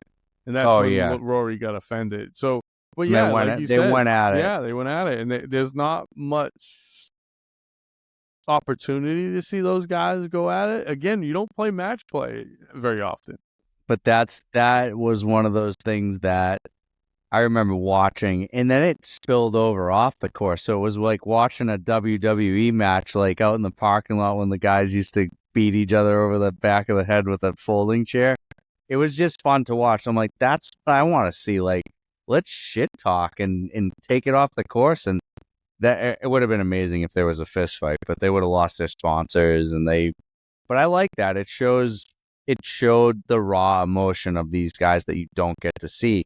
And that's when Rory got offended. So, but yeah, like you said, they went at it. Yeah, they went at it. And there's not much opportunity to see those guys go at it. Again, you don't play match play very often. But that was one of those things that I remember watching, and then it spilled over off the course. So it was like watching a WWE match, like out in the parking lot when the guys used to beat each other over the back of the head with a folding chair. It was just fun to watch. I'm like, that's what I want to see. Like, let's shit talk and take it off the course. And that it would have been amazing if there was a fist fight, but they would have lost their sponsors. But I like that. It showed the raw emotion of these guys that you don't get to see.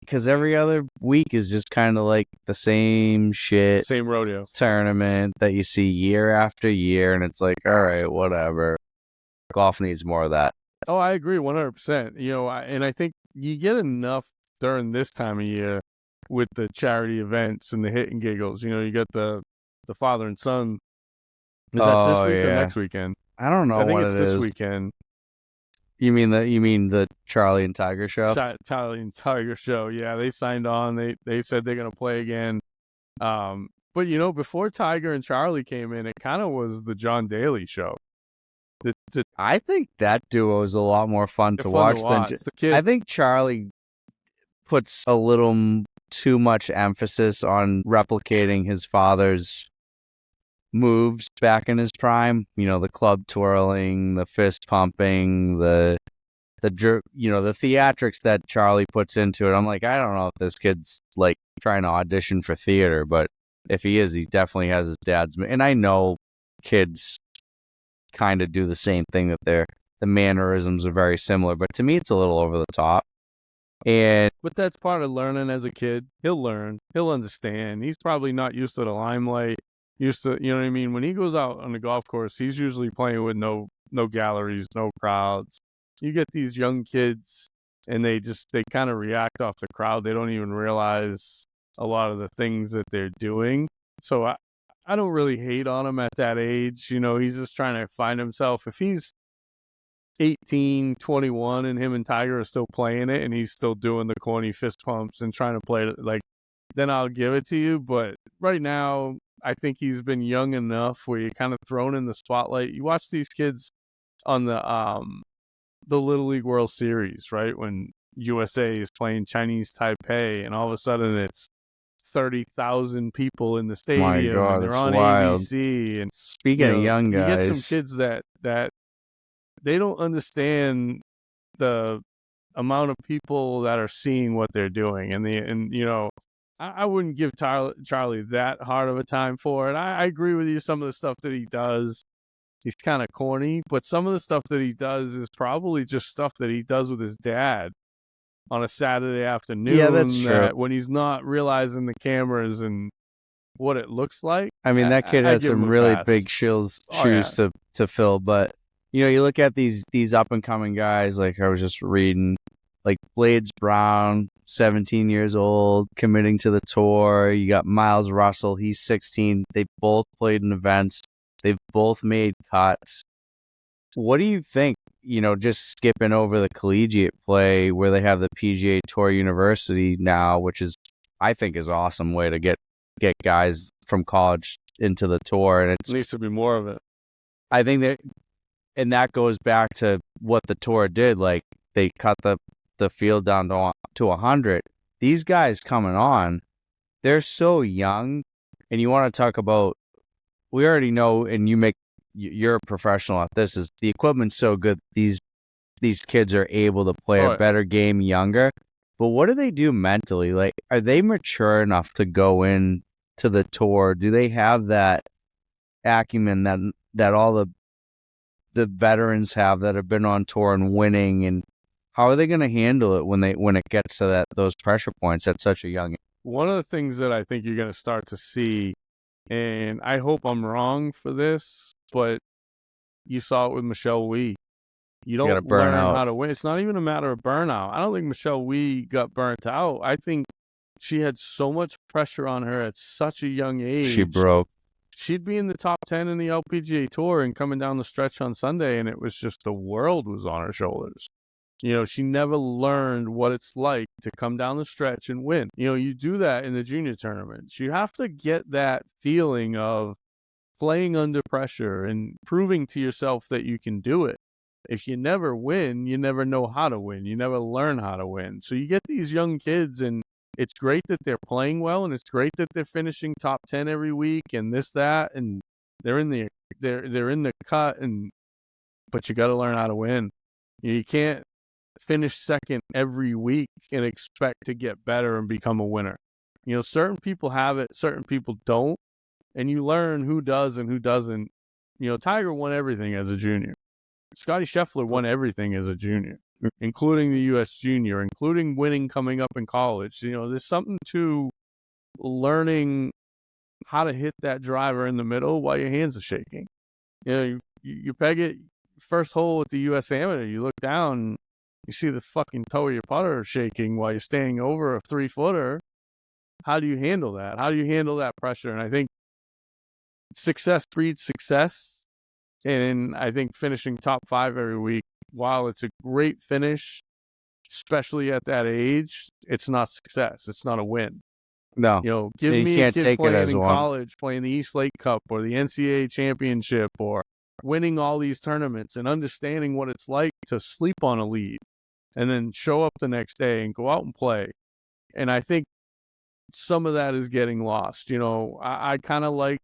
Because every other week is just kind of like the same shit. Same rodeo. Tournament that you see year after year. And it's like, all right, whatever. Golf needs more of that. Oh, I agree 100%. And I think you get enough during this time of year with the charity events and the hit and giggles. You got the father and son. Is that this week or next weekend? I don't know. I think it's this weekend. You mean the Charlie and Tiger show? Charlie and Tiger show. Yeah, they signed on. They said they're gonna play again. But before Tiger and Charlie came in, it kind of was the John Daly show. I think that duo is a lot more fun to watch than the kid. I think Charlie puts a little too much emphasis on replicating his father's moves back in his prime. The club twirling, the fist pumping, the theatrics that Charlie puts into it. I'm like, I don't know if this kid's like trying to audition for theater, but if he is, he definitely has his dad's. And I know kids kind of do the same thing, that the mannerisms are very similar, but to me it's a little over the top. But that's part of learning as a kid. He'll learn, he'll understand. He's probably not used to the limelight, used to, you know what I mean? When he goes out on the golf course, he's usually playing with no galleries, no crowds. You get these young kids and they kind of react off the crowd. They don't even realize a lot of the things that they're doing. So I don't really hate on him at that age. He's just trying to find himself. If he's 18, 21 and him and Tiger are still playing it and he's still doing the corny fist pumps and trying to play it, like, then I'll give it to you. But right now, I think he's been young enough where you're kind of thrown in the spotlight. You watch these kids on the Little League World Series, right? When USA is playing Chinese Taipei and all of a sudden it's 30,000 people in the stadium. My God, and they're on wild. ABC. And speaking of young guys, you get some kids that they don't understand the amount of people that are seeing what they're doing, I wouldn't give Charlie that hard of a time for it. I agree with you. Some of the stuff that he does, he's kind of corny, but some of the stuff that he does is probably just stuff that he does with his dad on a Saturday afternoon. Yeah, that's true. When he's not realizing the cameras and what it looks like. I mean, that kid has some really big shoes to fill. But you look at these up and coming guys. Like I was just reading, like Blades Brown, 17 years old, committing to the tour. You got Miles Russell, he's 16. They both played in events. They've both made cuts. What do you think? Just skipping over the collegiate play where they have the PGA Tour University now, which is, I think, is an awesome way to get guys from college into the tour. And it needs to be more of it. I think that goes back to what the tour did. Like they cut the field down to 100. These guys coming on, they're so young. And you want to talk about, we already know, and you're a professional at this, is the equipment's so good. These kids are able to play a better game younger. But what do they do mentally? Like, are they mature enough to go in to the tour? Do they have that acumen that all the veterans have that have been on tour and winning? And how are they going to handle it when it gets to those pressure points at such a young age? One of the things that I think you're going to start to see, and I hope I'm wrong for this, but you saw it with Michelle Wee. You don't learn how to win. It's not even a matter of burnout. I don't think Michelle Wee got burnt out. I think she had so much pressure on her at such a young age. She broke. She'd be in the top 10 in the LPGA Tour and coming down the stretch on Sunday, and it was just the world was on her shoulders. She never learned what it's like to come down the stretch and win. You do that in the junior tournaments. You have to get that feeling of playing under pressure and proving to yourself that you can do it. If you never win, you never know how to win. You never learn how to win. So you get these young kids, and it's great that they're playing well, and it's great that they're finishing top 10 every week and this, that, and they're in the cut, but you got to learn how to win. You can't finish second every week and expect to get better and become a winner. Certain people have it, certain people don't, and you learn who does and who doesn't. Tiger won everything as a junior. Scottie Scheffler won everything as a junior, including the U.S. Junior, including winning coming up in college. There's something to learning how to hit that driver in the middle while your hands are shaking. You peg it first hole at the U.S. Amateur, you look down, you see the fucking toe of your putter shaking while you're standing over a 3-footer. How do you handle that? How do you handle that pressure? And I think success breeds success. And I think finishing top 5 every week, while it's a great finish, especially at that age, it's not success. It's not a win. No. Give me a kid playing in one. college, playing the East Lake Cup or the NCAA championship or winning all these tournaments and understanding what it's like to sleep on a lead and then show up the next day and go out and play. And I think some of that is getting lost. I kind of like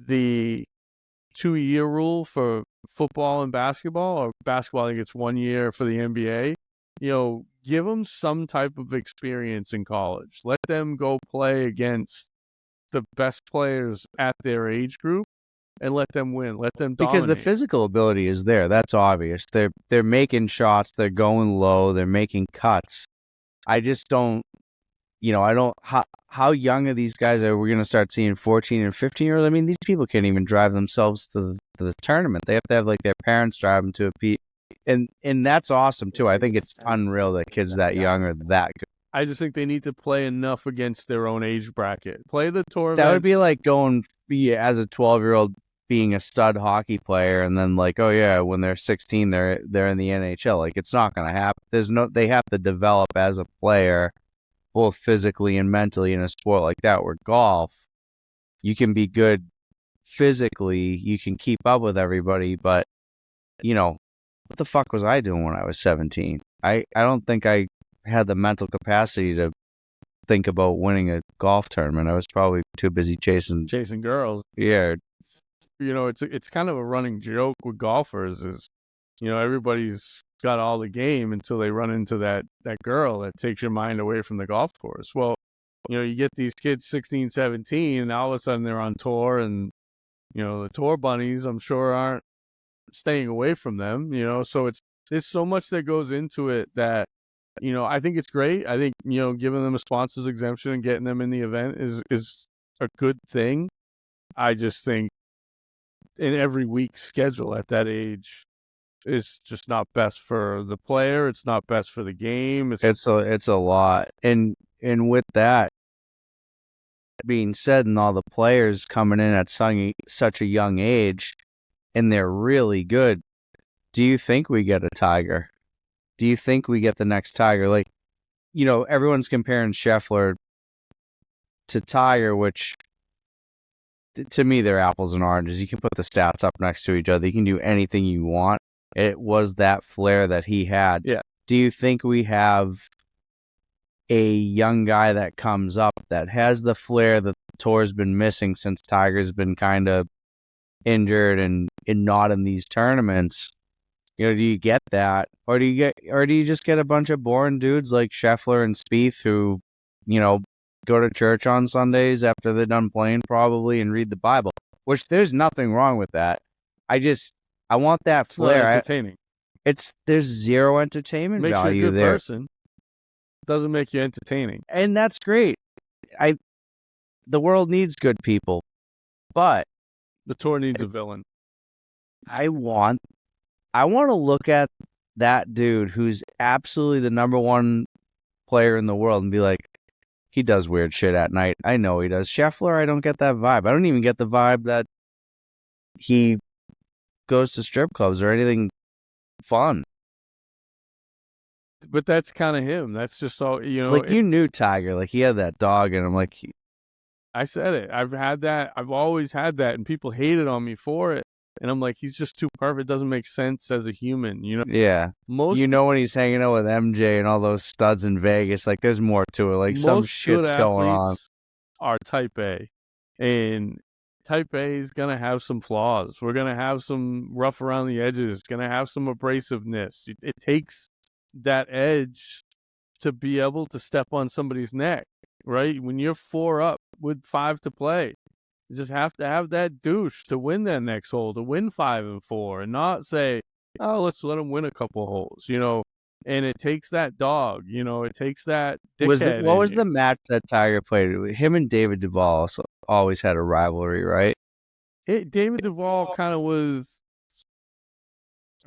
the 2-year rule for football and basketball, or basketball, I think it's 1 year for the NBA. Give them some type of experience in college. Let them go play against the best players at their age group and let them win. Let them dominate. Because the physical ability is there. That's obvious. They're making shots. They're going low. They're making cuts. I just don't. How young are these guys? Are we going to start seeing 14 and 15-year-olds? I mean, these people can't even drive themselves to the tournament. They have to have their parents drive them to a P. And that's awesome too. I think it's unreal that kids that young are that good. I just think they need to play enough against their own age bracket. Play the tour. That would be like going as a 12-year-old being a stud hockey player, and then when they're 16, they're in the NHL. It's not going to happen. They have to develop as a player, both physically and mentally, in a sport like that. Where golf, you can be good physically, you can keep up with everybody, but what the fuck was I doing when I was 17? I don't think I had the mental capacity to think about winning a golf tournament. I was probably too busy chasing girls. Yeah. It's kind of a running joke with golfers is, everybody's got all the game until they run into that girl that takes your mind away from the golf course. Well, you get these kids 16, 17, and now all of a sudden they're on tour, and, the tour bunnies, I'm sure, aren't staying away from them, so there's so much that goes into it that, I think it's great. I think, giving them a sponsor's exemption and getting them in the event is a good thing. I just think in every week's schedule at that age is just not best for the player. It's not best for the game. It's a lot. And with that being said, and all the players coming in at such a young age, and they're really good, do you think we get a Tiger? Do you think we get the next Tiger? Everyone's comparing Scheffler to Tiger, which to me, they're apples and oranges. You can put the stats up next to each other. You can do anything you want. It was that flair that he had. Yeah. Do you think we have a young guy that comes up that has the flair that the tour's been missing since Tiger's been kind of injured and not in these tournaments? Do you get that, or do you just get a bunch of boring dudes like Scheffler and Spieth who, go to church on Sundays after they're done playing probably and read the Bible? Which there's nothing wrong with that. I want that flair. Entertaining. There's zero entertainment Makes value you a good there. Person. Doesn't make you entertaining, and that's great. The world needs good people, but the tour needs a villain. I want to look at that dude who's absolutely the number one player in the world and be like, he does weird shit at night. I know he does. Scheffler, I don't get that vibe. I don't even get the vibe that he goes to strip clubs or anything fun. But that's kind of him. That's just all, Like, you knew Tiger. Like, he had that dog, and I'm like... I said it. I've had that. I've always had that, and people hated on me for it. And I'm like, he's just too perfect. It doesn't make sense as a human, Yeah. When he's hanging out with MJ and all those studs in Vegas, like, there's more to it. Like, some shit's going on. Are type A. And type A is going to have some flaws. We're going to have some rough around the edges. Going to have some abrasiveness. It takes that edge to be able to step on somebody's neck, right? When you're 4 up with 5 to play, you just have to have that douche to win that next hole, to win 5 and 4, and not say, oh, let's let him win a couple holes, And it takes that dog, it takes that dickhead. What was the match that Tiger played? Him and David Duval always had a rivalry, right? David Duval kind of was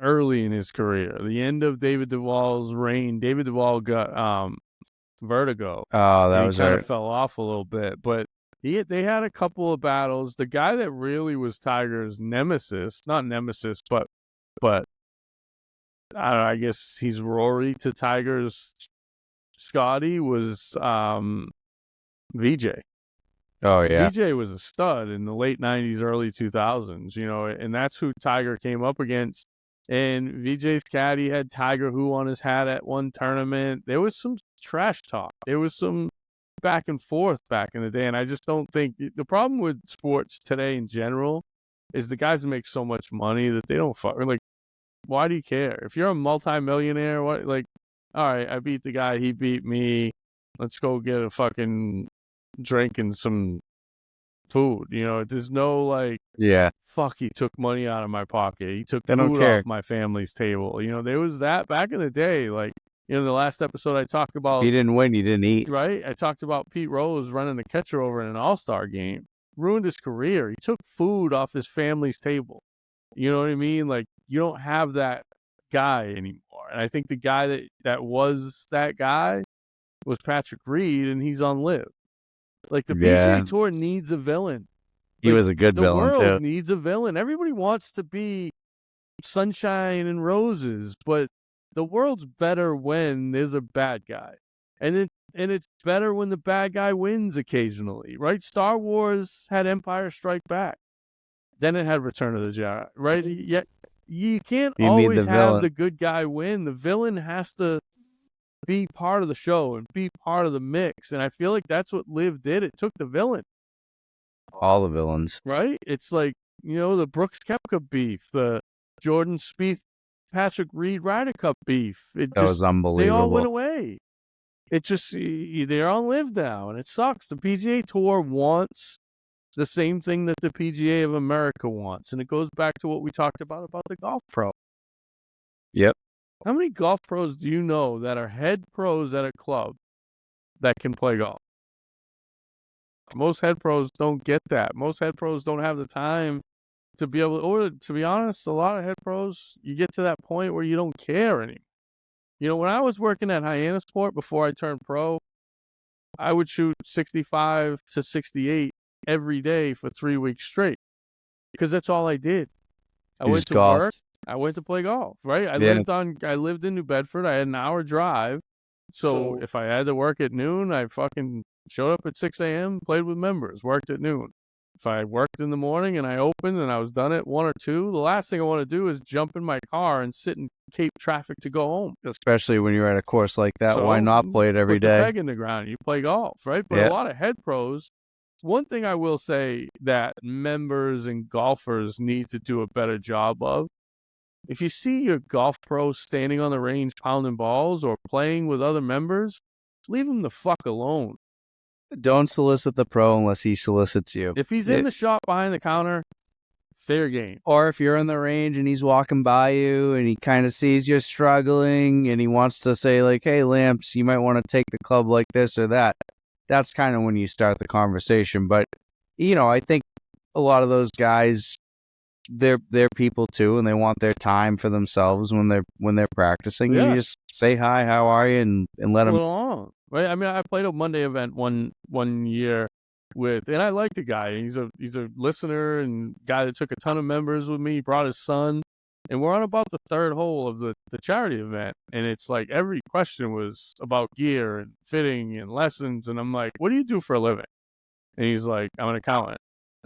early in his career. The end of David Duval's reign, David Duval got vertigo. Oh, that was kind of fell off a little bit, but they had a couple of battles. The guy that really was Tiger's nemesis, not nemesis, but I guess he's Rory to Tiger's Scotty, was VJ. Oh, yeah. VJ was a stud in the late 90s, early 2000s, and that's who Tiger came up against. And VJ's caddy had Tiger Who on his hat at one tournament. There was some trash talk. There was some back and forth back in the day, and I just don't think the problem with sports today in general is the guys make so much money that they don't fuck. Like, why do you care? If you're a multimillionaire, what? Like, all right, I beat the guy, he beat me. Let's go get a fucking drink and some food. There's no like, yeah, fuck, he took money out of my pocket. He took food off my family's table. There was that back in the day. Like, the last episode I talked about... If you didn't win, you didn't eat. Right? I talked about Pete Rose running the catcher over in an all-star game. Ruined his career. He took food off his family's table. You know what I mean? Like, you don't have that guy anymore. And I think the guy that was that guy was Patrick Reed, and he's on LIV. Like, the PGA Tour needs a villain. He was a good villain, too. The world needs a villain. Everybody wants to be sunshine and roses, but the world's better when there's a bad guy. And it's better when the bad guy wins occasionally, right? Star Wars had Empire Strike Back. Then it had Return of the Jedi, right? Yet you can't always have the good guy win. The villain has to be part of the show and be part of the mix. And I feel like that's what LIV did. It took the villain. All the villains. Right? It's like, the Brooks Koepka beef, the Jordan Spieth, Patrick Reed Ryder Cup beef. That was unbelievable. They all went away. It just, they're on LIV now, and it sucks. The PGA Tour wants the same thing that the PGA of America wants, and it goes back to what we talked about the golf pro. Yep. How many golf pros do you know that are head pros at a club that can play golf? Most head pros don't get that. Most head pros don't have the time to be able to, or to be honest, a lot of head pros, you get to that point where you don't care anymore. When I was working at Hyannisport before I turned pro, I would shoot 65 to 68 every day for 3 weeks straight because that's all I did. I went to work. I went to play golf, right? I lived in New Bedford. I had an hour drive. So if I had to work at noon, I fucking showed up at 6 a.m., played with members, worked at noon. If I worked in the morning and I opened and I was done at 1 or 2, the last thing I want to do is jump in my car and sit in Cape traffic to go home. Especially when you're at a course like that. So why not play it every day? Put the peg in the ground. You play golf, right? But a lot of head pros, one thing I will say that members and golfers need to do a better job of, if you see your golf pro standing on the range pounding balls or playing with other members, leave him the fuck alone. Don't solicit the pro unless he solicits you. If he's in the shop behind the counter, fair game. Or if you're in the range and he's walking by you and he kind of sees you're struggling and he wants to say like, hey, Lamps, you might want to take the club like this or that. That's kind of when you start the conversation. But, I think a lot of those guys they're people too, and they want their time for themselves when they're practicing. Yeah. You just say hi, how are you, and let them along. Right? I mean, I played a Monday event one year with, and I like the guy. He's a listener and guy that took a ton of members with me. He brought his son, and we're on about the third hole of the charity event, and it's like every question was about gear and fitting and lessons, and I'm like, "What do you do for a living?" And he's like, "I'm an accountant."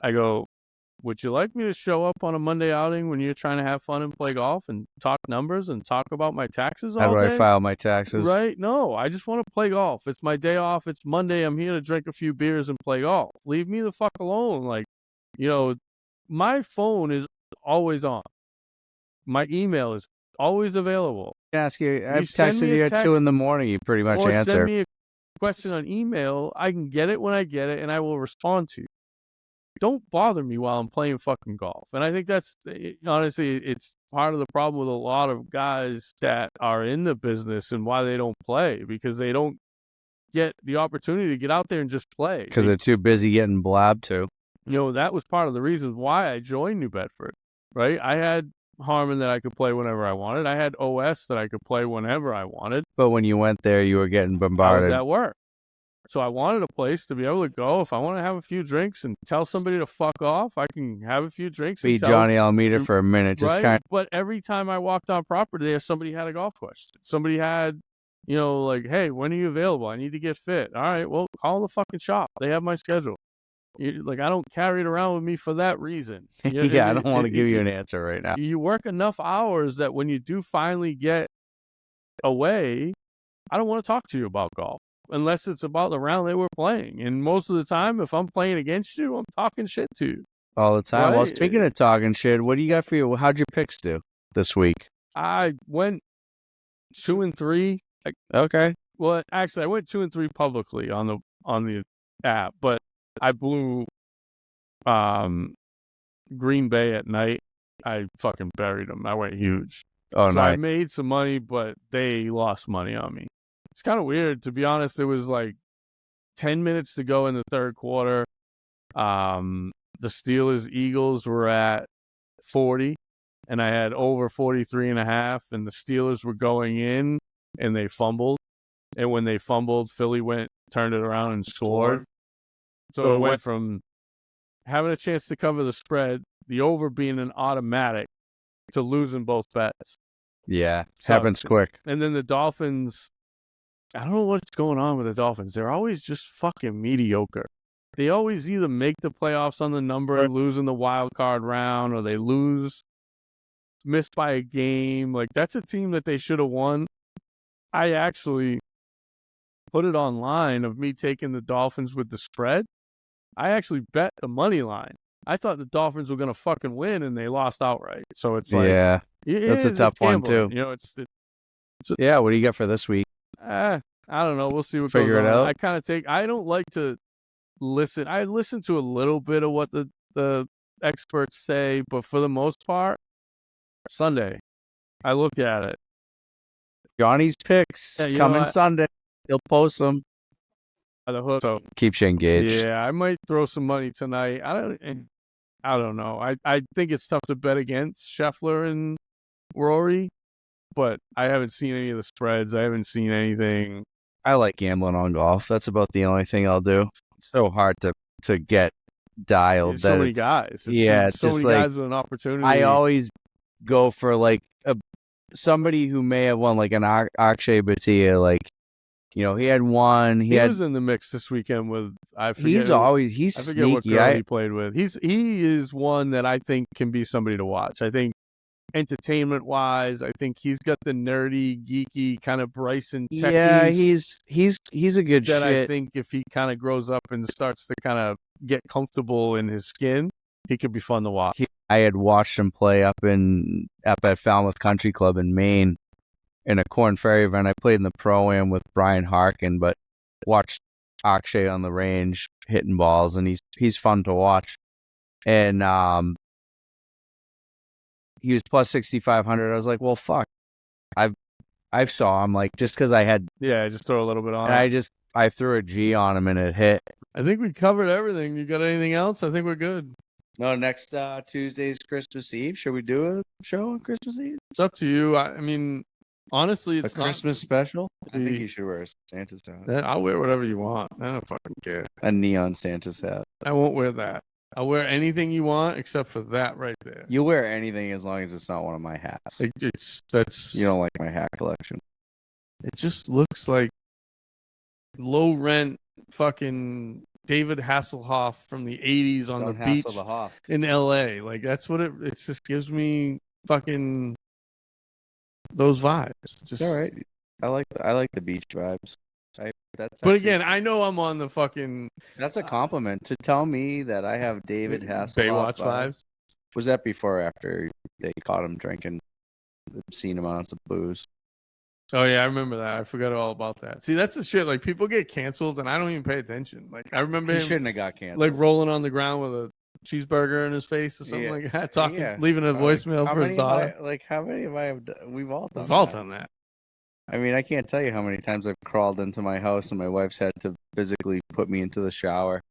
I go, "Would you like me to show up on a Monday outing when you're trying to have fun and play golf and talk numbers and talk about my taxes all how do day? I file my taxes? Right? No, I just want to play golf. It's my day off. It's Monday. I'm here to drink a few beers and play golf. Leave me the fuck alone." Like, my phone is always on. My email is always available. Ask you, I've send texted me a you at text 2 a.m. You pretty much or answer. send me a question on email. I can get it when I get it, and I will respond to you. Don't bother me while I'm playing fucking golf. And I think that's, honestly, it's part of the problem with a lot of guys that are in the business and why they don't play, because they don't get the opportunity to get out there and just play. Because they're too busy getting blabbed to. That was part of the reason why I joined New Bedford, right? I had Harmon that I could play whenever I wanted. I had OS that I could play whenever I wanted. But when you went there, you were getting I bombarded. was at work. So I wanted a place to be able to go. If I want to have a few drinks and tell somebody to fuck off, I can have a few drinks. Be Johnny Almeida for a minute. Just right? But every time I walked on property there, somebody had a golf question. Somebody had, like, "Hey, when are you available? I need to get fit." All right, well, call the fucking shop. They have my schedule. I don't carry it around with me for that reason. Yeah, I don't want to give you an answer right now. You work enough hours that when you do finally get away, I don't want to talk to you about golf unless it's about the round that we're playing. And most of the time, if I'm playing against you, I'm talking shit to you. All the time. Right? Well, speaking of talking shit, what do you got for you? How'd your picks do this week? I went 2 and 3. Okay. Well, actually, I went 2 and 3 publicly on the app, but I blew Green Bay at night. I fucking buried them. I went huge. Oh, so nice. I made some money, but they lost money on me. It's kind of weird, to be honest. It was like 10 minutes to go in the third quarter. The Steelers-Eagles were at 40, and I had over 43.5, and the Steelers were going in, and they fumbled. And when they fumbled, Philly turned it around and scored. So it went from having a chance to cover the spread, the over being an automatic, to losing both bets. Yeah, happens quick. And then the Dolphins, I don't know what's going on with the Dolphins. They're always just fucking mediocre. They always either make the playoffs on the number, losing the wild card round, or they missed by a game. Like, that's a team that they should have won. I actually put it online of me taking the Dolphins with the spread. I actually bet the money line. I thought the Dolphins were going to fucking win, and they lost outright. So it's like, yeah, that's a tough one too. Yeah, what do you got for this week? I don't know. We'll see what Figure goes it on. out. I don't like to listen. I listen to a little bit of what the experts say, but for the most part, Sunday, I look at it. Johnny's picks coming Sunday. He'll post them. The hook. So keeps you engaged. Yeah, I might throw some money tonight. I don't know. I think it's tough to bet against Scheffler and Rory, but I haven't seen any of the spreads. I haven't seen anything. I like gambling on golf. That's about the only thing I'll do. It's so hard to get dialed. There's so many guys. It's so just many like, guys with an opportunity. I always go for like somebody who may have won, like an Akshay Bhatia, like, he had one. He was in the mix this weekend with, I forget. He's sneaky. What girl he played with. He is one that I think can be somebody to watch. I think entertainment wise, I think he's got the nerdy, geeky kind of Bryson technique. Yeah, he's a good that shit. I think if he kind of grows up and starts to kind of get comfortable in his skin, he could be fun to watch. I had watched him play up at Falmouth Country Club in Maine in a Corn Ferry event. I played in the Pro-Am with Brian Harkin, but watched Akshay on the range hitting balls, and he's fun to watch. And he was plus 6,500. I was like, well, fuck. I saw him, like, just because I had... Yeah, just throw a little bit on. And I threw a G on him, and it hit. I think we covered everything. You got anything else? I think we're good. No, next Tuesday's Christmas Eve. Should we do a show on Christmas Eve? It's up to you. I mean, honestly, it's a Christmas special. I think be- you should wear a Santa's hat. I'll wear whatever you want. I don't fucking care. A neon Santa's hat. I won't wear that. I'll wear anything you want except for that right there. You wear anything as long as it's not one of my hats. That's You don't like my hat collection. It just looks like low rent fucking David Hasselhoff from the 80s on the beach in LA. Like that's what it just gives me fucking those vibes. Just all right. I like the beach vibes. But again, I know I'm on the fucking. That's a compliment to tell me that I have David Hasselhoff Baywatch vibes. Was that before or after they caught him drinking obscene amounts of booze? Oh yeah, I remember that. I forgot all about that. See, that's the shit. Like people get canceled, and I don't even pay attention. Like I remember he him shouldn't have got canceled. Like rolling on the ground with a cheeseburger in his face or something like that, leaving a voicemail for his daughter. How many have I have? We've all done that. I mean, I can't tell you how many times I've crawled into my house and my wife's had to physically put me into the shower.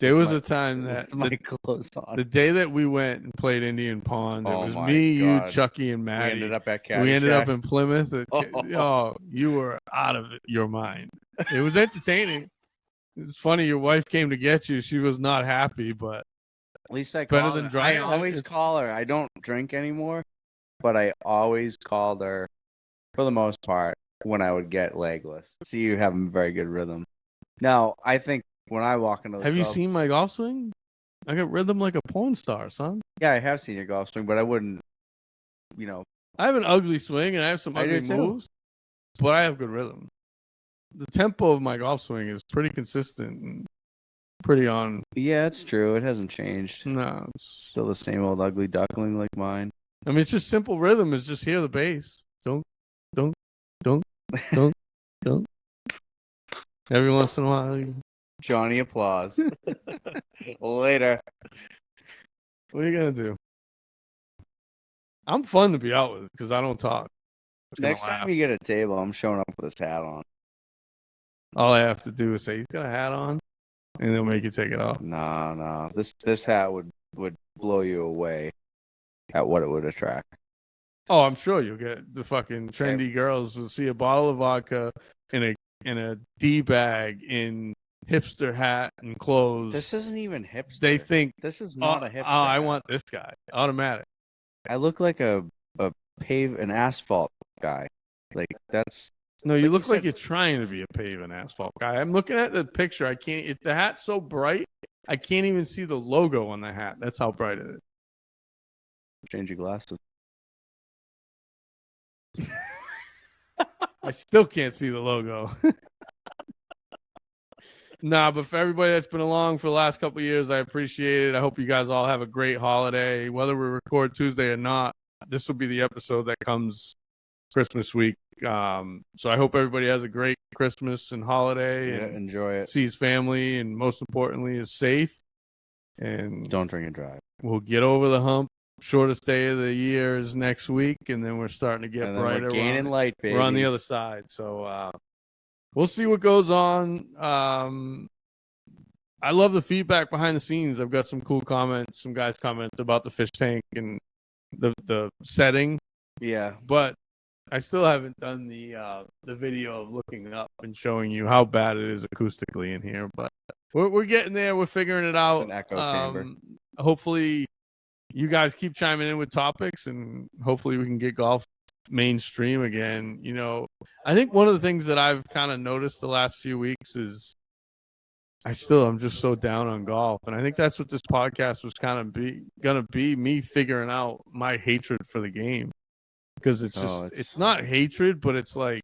There was a time that my clothes on. The day that we went and played Indian Pond, it was me, you, Chucky, and Maddie. We ended up at Caddyshack. We ended up in Plymouth. Oh, you were out of your mind. It was entertaining. It's funny. Your wife came to get you. She was not happy, but at least I better than driving. I always call her. I don't drink anymore, but I always called her for the most part when I would get legless. See, you have a very good rhythm. Now, I think when I walk into the Have you seen my golf swing? I got rhythm like a porn star, son. Yeah, I have seen your golf swing, but I wouldn't, I have an ugly swing and I have some ugly moves, but I have good rhythm. The tempo of my golf swing is pretty consistent and pretty on. Yeah, it's true. It hasn't changed. No. It's still the same old ugly duckling like mine. I mean, it's just simple rhythm. It's just hear the bass. Don't. Every once in a while. Johnny applause. Later. What are you going to do? I'm fun to be out with because I don't talk. Next time you get a table, I'm showing up with this hat on. All I have to do is say, he's got a hat on, and they'll make you take it off. No. This hat would blow you away at what it would attract. Oh, I'm sure you'll get the fucking trendy girls will see a bottle of vodka in a D bag in hipster hat and clothes. This isn't even hipster. They think this is not a hipster. Oh, I want this guy. Automatic. I look like an asphalt guy. Like that's. No, you look like you're trying to be a pave and asphalt guy. I'm looking at the picture. I can't. If the hat's so bright, I can't even see the logo on the hat. That's how bright it is. Change your glasses. I still can't see the logo. Nah, but for everybody that's been along for the last couple of years, I appreciate it. I hope you guys all have a great holiday. Whether we record Tuesday or not, this will be the episode that comes Christmas week. So I hope everybody has a great Christmas and holiday. Yeah, and enjoy it. Sees family, and most importantly, is safe. And don't drink and drive. We'll get over the hump. Shortest day of the year is next week, and then we're starting to get brighter. We're gaining light, baby. We're on the other side, so we'll see what goes on. I love the feedback behind the scenes. I've got some cool comments. Some guys comment about the fish tank and the setting. Yeah, but I still haven't done the video of looking up and showing you how bad it is acoustically in here. But we're getting there. We're figuring it out. It's an echo chamber. Hopefully, you guys keep chiming in with topics, and hopefully we can get golf mainstream again. I think one of the things that I've kind of noticed the last few weeks is I'm just so down on golf, and I think that's what this podcast was kind of gonna be me figuring out my hatred for the game, because it's just it's not hatred, but it's like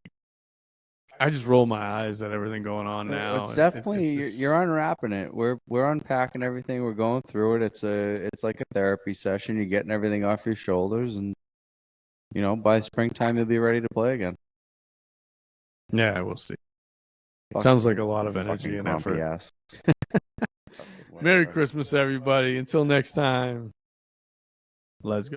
I just roll my eyes at everything going on now. It's definitely you're unwrapping it. We're unpacking everything. We're going through it. It's like a therapy session. You're getting everything off your shoulders, and by springtime you'll be ready to play again. Yeah, we'll see. Sounds like a lot of energy and effort. Merry Christmas, everybody. Until next time. Let's go.